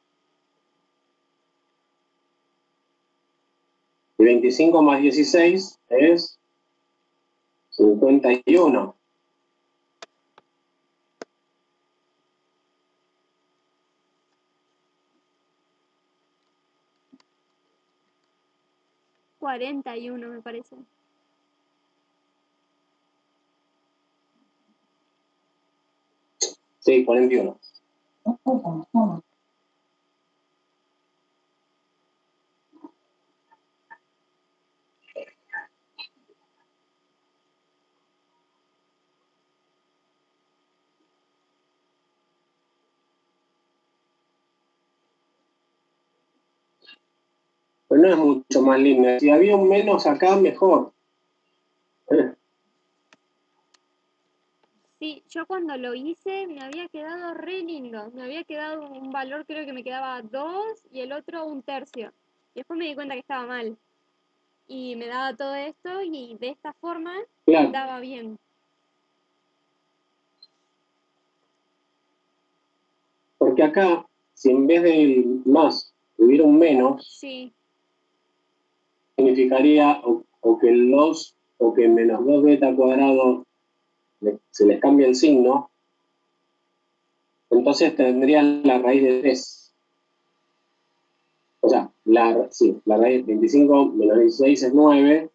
Y 25 más 16 es 51. $41 me parece. Sí, 41. Pero no es mucho más lindo. Si había un menos acá, mejor. Sí, yo cuando lo hice me había quedado re lindo. Me había quedado un valor, creo que me quedaba 2 y el otro 1/3. Y después me di cuenta que estaba mal. Y me daba todo esto y de esta forma Claro. daba bien. Porque acá, si en vez del más hubiera un menos, Sí, significaría o que el 2 o que menos 2 beta cuadrado se les cambia el signo, entonces tendrían la raíz de 3. O sea, la raíz de 25 menos 16 es 9,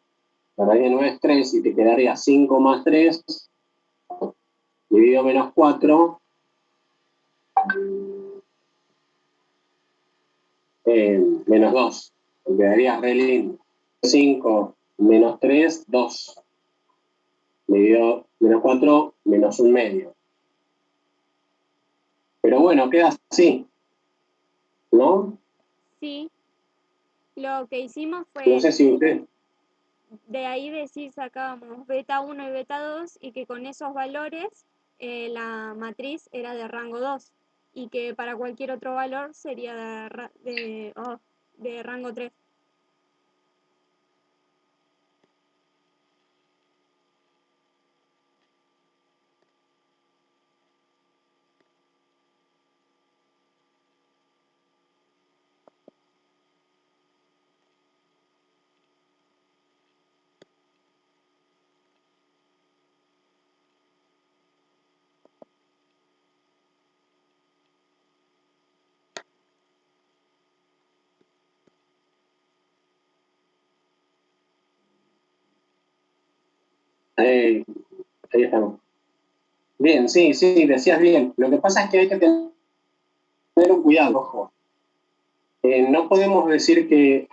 la raíz de 9 es 3 y te quedaría 5 más 3 dividido menos 4, menos 2. Te quedaría re lindo. 5 menos 3, 2. Dividido menos 4, menos 1 medio. Pero bueno, queda así, ¿no? sí. Lo que hicimos No fue, sé si usted... de ahí decir sacábamos beta 1 y beta 2 y que con esos valores la matriz era de rango 2 y que para cualquier otro valor sería de rango 3. ahí estamos. Bien, sí, decías bien. Lo que pasa es que hay que tener un cuidado, ojo. No podemos decir que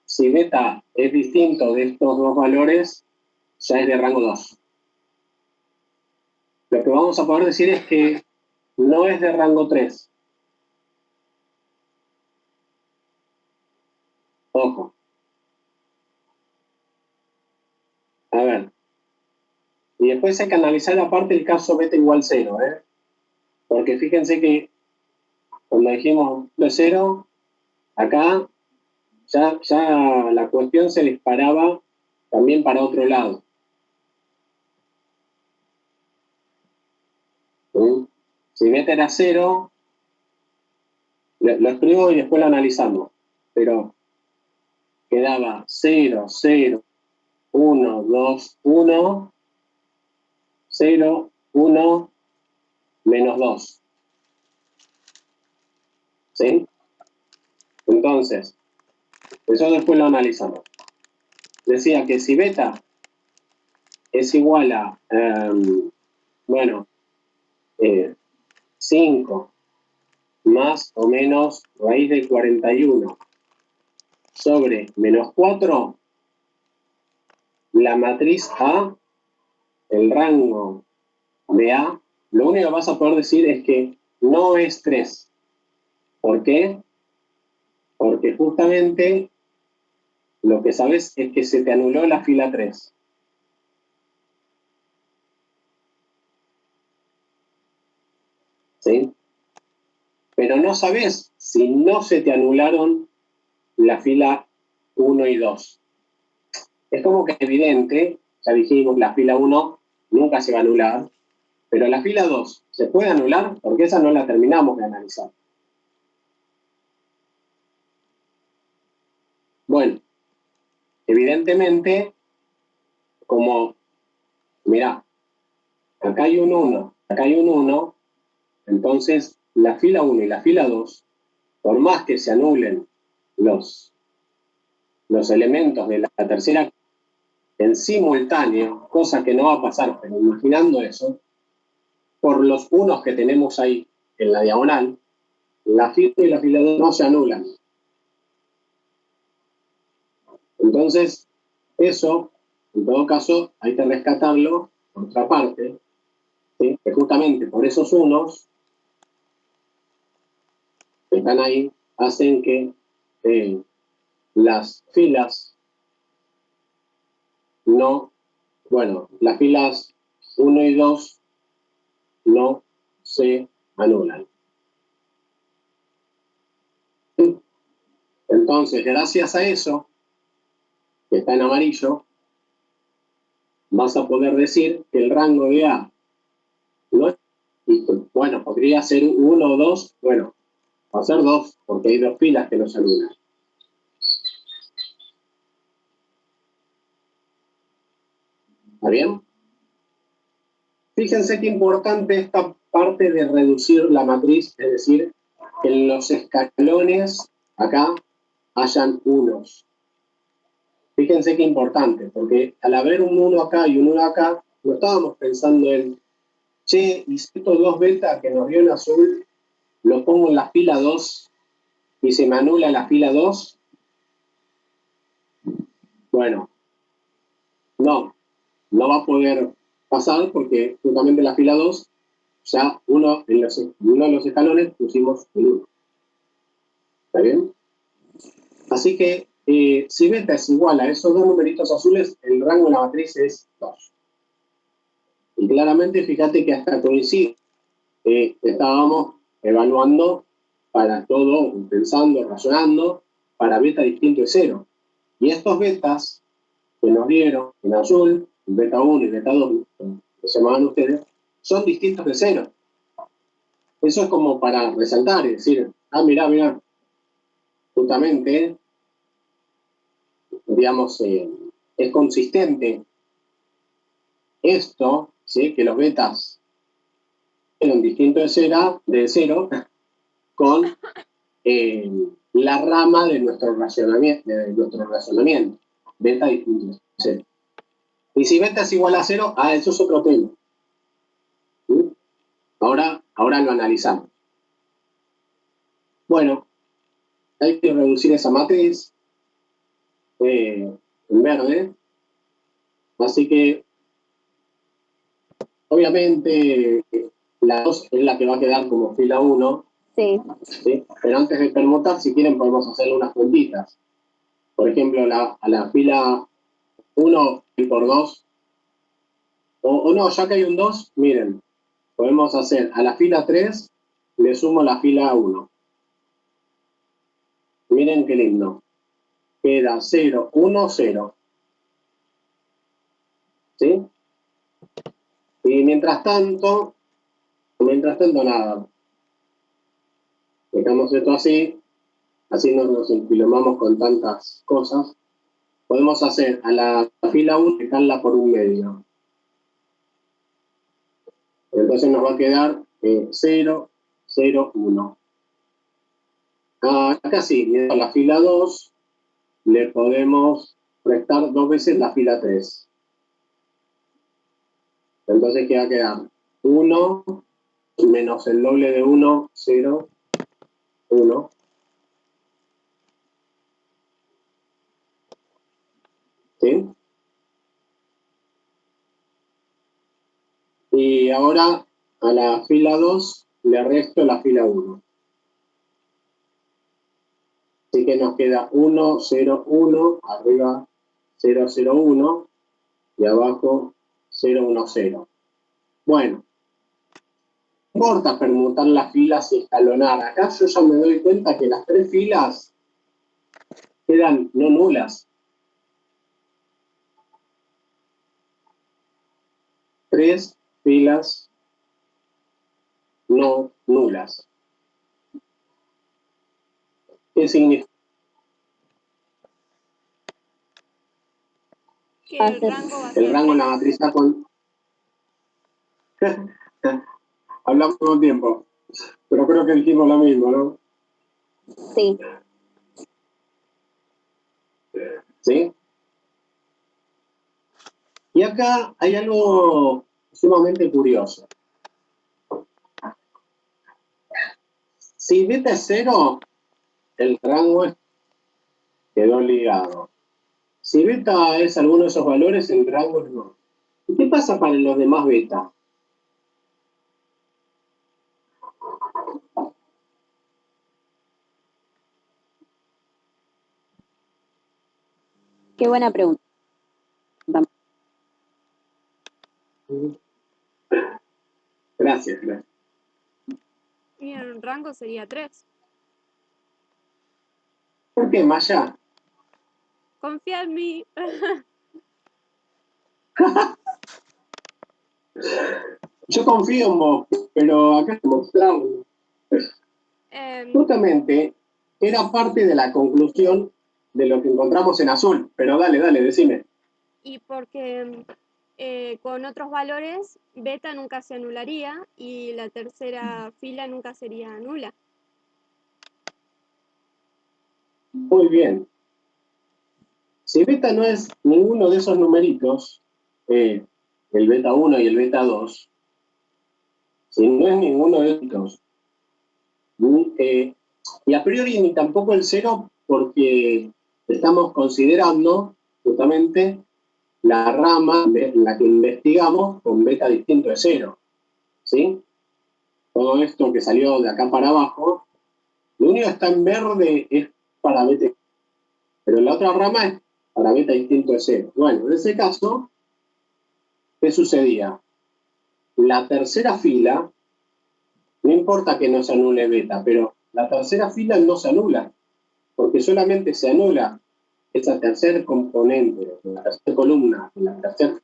si beta es distinto de estos dos valores, ya es de rango 2. Lo que vamos a poder decir es que no es de rango 3. Ojo. A ver. Y después hay que analizar aparte el caso beta igual 0, ¿eh? Porque fíjense que cuando dijimos de 0, acá ya la cuestión se disparaba también para otro lado. ¿Sí? Si beta era 0, lo escribo y después lo analizamos, pero quedaba 0, 0, 1, 2, 1, 0, 1, menos 2. ¿Sí? Entonces, eso después lo analizamos. Decía que si beta es igual a, 5 más o menos raíz de 41 sobre menos 4, la matriz A, el rango de A, lo único que vas a poder decir es que no es 3. ¿Por qué? Porque justamente lo que sabes es que se te anuló la fila 3. ¿Sí? Pero no sabes si no se te anularon la fila 1 y 2. Es como que evidente, ya dijimos, la fila 1 nunca se va a anular, pero la fila 2 se puede anular porque esa no la terminamos de analizar. Bueno, evidentemente, como, mirá, acá hay un 1, acá hay un 1, entonces la fila 1 y la fila 2, por más que se anulen los elementos de la tercera en simultáneo, cosa que no va a pasar, pero imaginando eso, por los unos que tenemos ahí en la diagonal, la fila y la fila 2 no se anulan. Entonces, eso, en todo caso, hay que rescatarlo por otra parte, ¿sí? Que justamente por esos unos que están ahí, hacen que las filas no, las filas 1 y 2 no se anulan. Entonces, gracias a eso, que está en amarillo, vas a poder decir que el rango de A no es, bueno, podría ser 1 o 2, bueno, va a ser 2, porque hay 2 filas que no se anulan. ¿Está bien? Fíjense qué importante esta parte de reducir la matriz, es decir, que en los escalones acá hayan unos. Fíjense qué importante, porque al haber un 1 acá y un 1 acá, no estábamos pensando en, che, y si estos 2 beta que nos dio en azul, lo pongo en la fila 2 y se me anula la fila 2. Bueno, no va a poder pasar porque justamente la fila 2, ya uno de los escalones pusimos el 1. ¿Está bien? Así que si beta es igual a esos dos numeritos azules, el rango de la matriz es 2. Y claramente, fíjate que hasta coincide. Estábamos evaluando para todo, pensando, razonando, para beta distinto de 0. Y estos betas que nos dieron en azul, beta 1 y beta 2, que se llamaban ustedes, son distintos de 0. Eso es como para resaltar, es decir, mirá, justamente, digamos, es consistente esto, ¿sí? Que los betas eran distintos de 0 con la rama de nuestro razonamiento, beta distinto de 0. Y si beta es igual a 0, eso es otro tema. ¿Sí? Ahora lo analizamos. Bueno, hay que reducir esa matriz en verde. Así que, obviamente, la 2 es la que va a quedar como fila 1. Sí. ¿Sí? Pero antes de permutar, si quieren, podemos hacerle unas puntitas. Por ejemplo, a la fila 1 y por 2. O no, ya que hay un 2, miren, podemos hacer a la fila 3, le sumo la fila 1. Miren qué lindo. queda 0, 1, 0. ¿Sí? Y mientras tanto, nada. Dejamos esto así no nos empilomamos con tantas cosas. Podemos hacer a la fila 1 dejarla por un medio. Entonces nos va a quedar 0, 0, 1. Acá sí, a la fila 2 le podemos restar 2 veces la fila 3. Entonces, ¿qué va a quedar? 1 menos el doble de 1, 0, 1. ¿Sí? Y ahora a la fila 2 le resto la fila 1. Así que nos queda 1, 0, 1, arriba 0, 0, 1 y abajo 0, 1, 0. Bueno, no importa permutar las filas y escalonar. Acá yo ya me doy cuenta que las 3 filas quedan no nulas. 3 filas no nulas. ¿Qué significa? Que el rango va a ser El rango en la matriz A con... Hablamos todo el tiempo, pero creo que dijimos lo mismo, ¿no? Sí. ¿Sí? Y acá hay algo sumamente curioso. Si beta es 0, el rango quedó ligado. Si beta es alguno de esos valores, el rango es no. ¿Y qué pasa para los demás beta? Qué buena pregunta. Gracias. Y el rango sería 3. ¿Por qué, Maya? Confía en mí. Yo confío en vos, pero acá te mostramos. Justamente era parte de la conclusión de lo que encontramos en azul. Pero dale, decime. Y porque con otros valores, beta nunca se anularía y la tercera fila nunca sería nula. Muy bien. Si beta no es ninguno de esos numeritos, el beta 1 y el beta 2, si no es ninguno de estos, y a priori ni tampoco el 0, porque estamos considerando justamente la rama de la que investigamos con beta distinto de 0. ¿Sí? Todo esto que salió de acá para abajo, lo único que está en verde es para beta, pero la otra rama es para beta distinto de 0. Bueno, en ese caso, ¿qué sucedía? La tercera fila, no importa que no se anule beta, pero la tercera fila no se anula, porque solamente se anula esa tercer componente, la tercera columna, la tercera,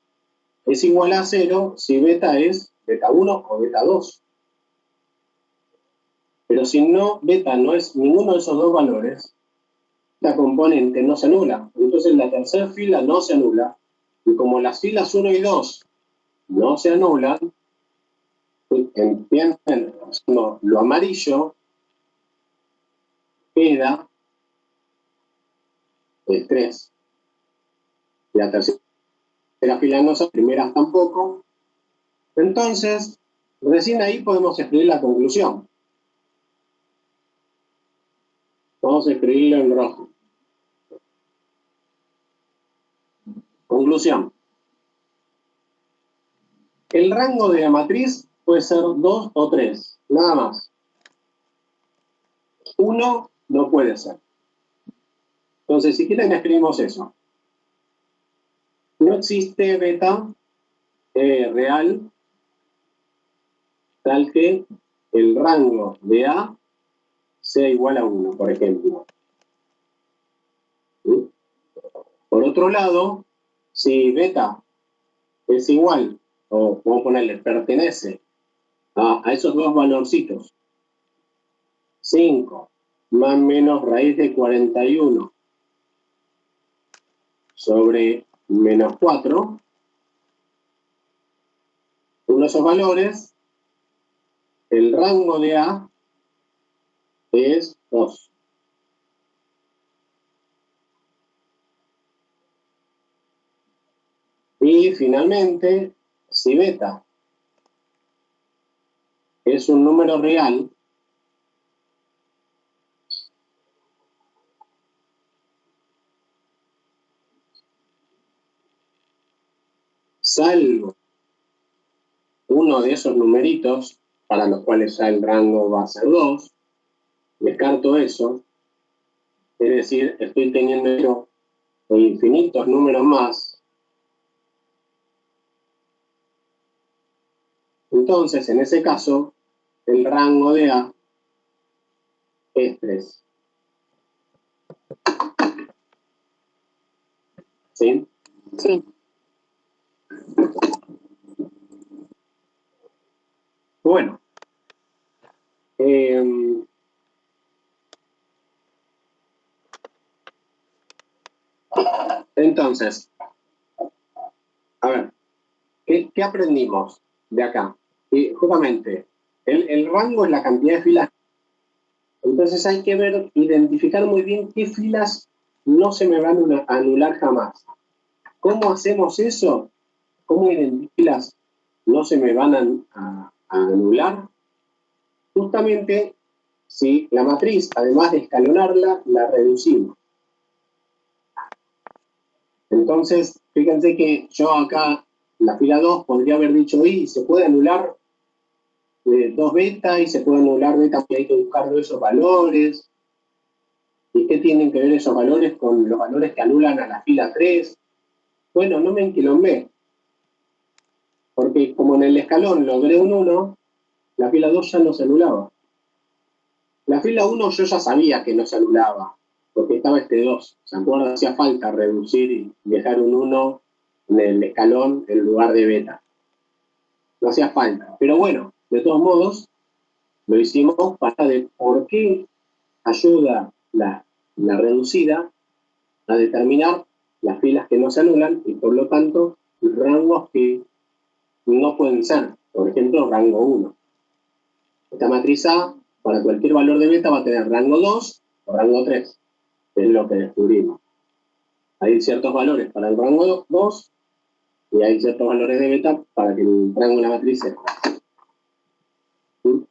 es igual a 0 si beta es beta 1 o beta 2. Pero si no, beta no es ninguno de esos dos valores, esta componente no se anula. Entonces la tercera fila no se anula, y como las filas 1 y 2 no se anulan, entienden, lo amarillo queda el 3. La tercera fila no, las primeras tampoco. Entonces, recién ahí podemos escribir la conclusión. Vamos a escribirlo en rojo. Conclusión. El rango de la matriz puede ser 2 o 3, nada más. 1 no puede ser. Entonces, si quieren, escribimos eso. No existe beta real tal que el rango de A sea igual a 1, por ejemplo. ¿Sí? Por otro lado, si beta es igual, o vamos a ponerle, pertenece a esos dos valorcitos, 5 más menos raíz de 41 sobre menos 4, uno de esos valores, el rango de A es 2. Y finalmente, si beta es un número real, salvo uno de esos numeritos, para los cuales ya el rango va a ser 2, descarto eso, es decir, estoy teniendo infinitos números más. Entonces, en ese caso, el rango de A es 3. ¿Sí? Sí. Bueno. Entonces, a ver, ¿qué aprendimos de acá? Y justamente, el rango es la cantidad de filas. Entonces hay que ver, identificar muy bien qué filas no se me van a anular jamás. ¿Cómo hacemos eso? ¿Cómo identifico filas no se me van a anular? Justamente, si la matriz, además de escalonarla, la reducimos. Entonces, fíjense que yo acá, la fila 2, podría haber dicho, y se puede anular 2 beta y se puede anular beta, porque hay que buscar esos valores. ¿Y qué tienen que ver esos valores con los valores que anulan a la fila 3? Bueno, no me enquilombé, porque como en el escalón logré un 1, la fila 2 ya no se anulaba. La fila 1 yo ya sabía que no se anulaba, porque estaba este 2. ¿Se acuerdan? Hacía falta reducir y dejar un 1 en el escalón en lugar de beta. No hacía falta. Pero bueno, de todos modos, lo hicimos para de por qué ayuda la reducida a determinar las filas que no se anulan y por lo tanto rangos que no pueden ser, por ejemplo, rango 1. Esta matriz A, para cualquier valor de beta, va a tener rango 2 o rango 3, que es lo que descubrimos. Hay ciertos valores para el rango 2 y hay ciertos valores de beta para que el rango de la matriz sea. ¿Sí?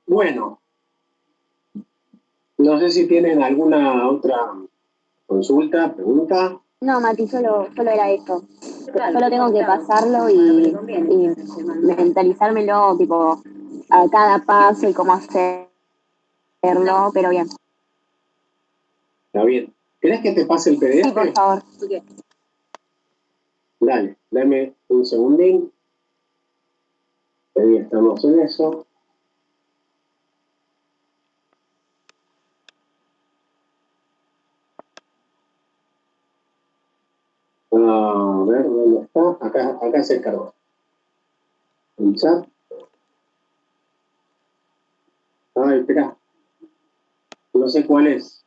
Bueno, no sé si tienen alguna otra consulta, pregunta. No, Mati, solo era eso. Solo tengo que pasarlo y mentalizármelo, tipo, a cada paso y cómo hacerlo, pero bien. Está bien. ¿Querés que te pase el PDF? Sí, por favor. Dale, dame un segundín. Ahí estamos en eso. A ver, ¿dónde está? Acá se cargó. El chat. Ay, espera. No sé cuál es.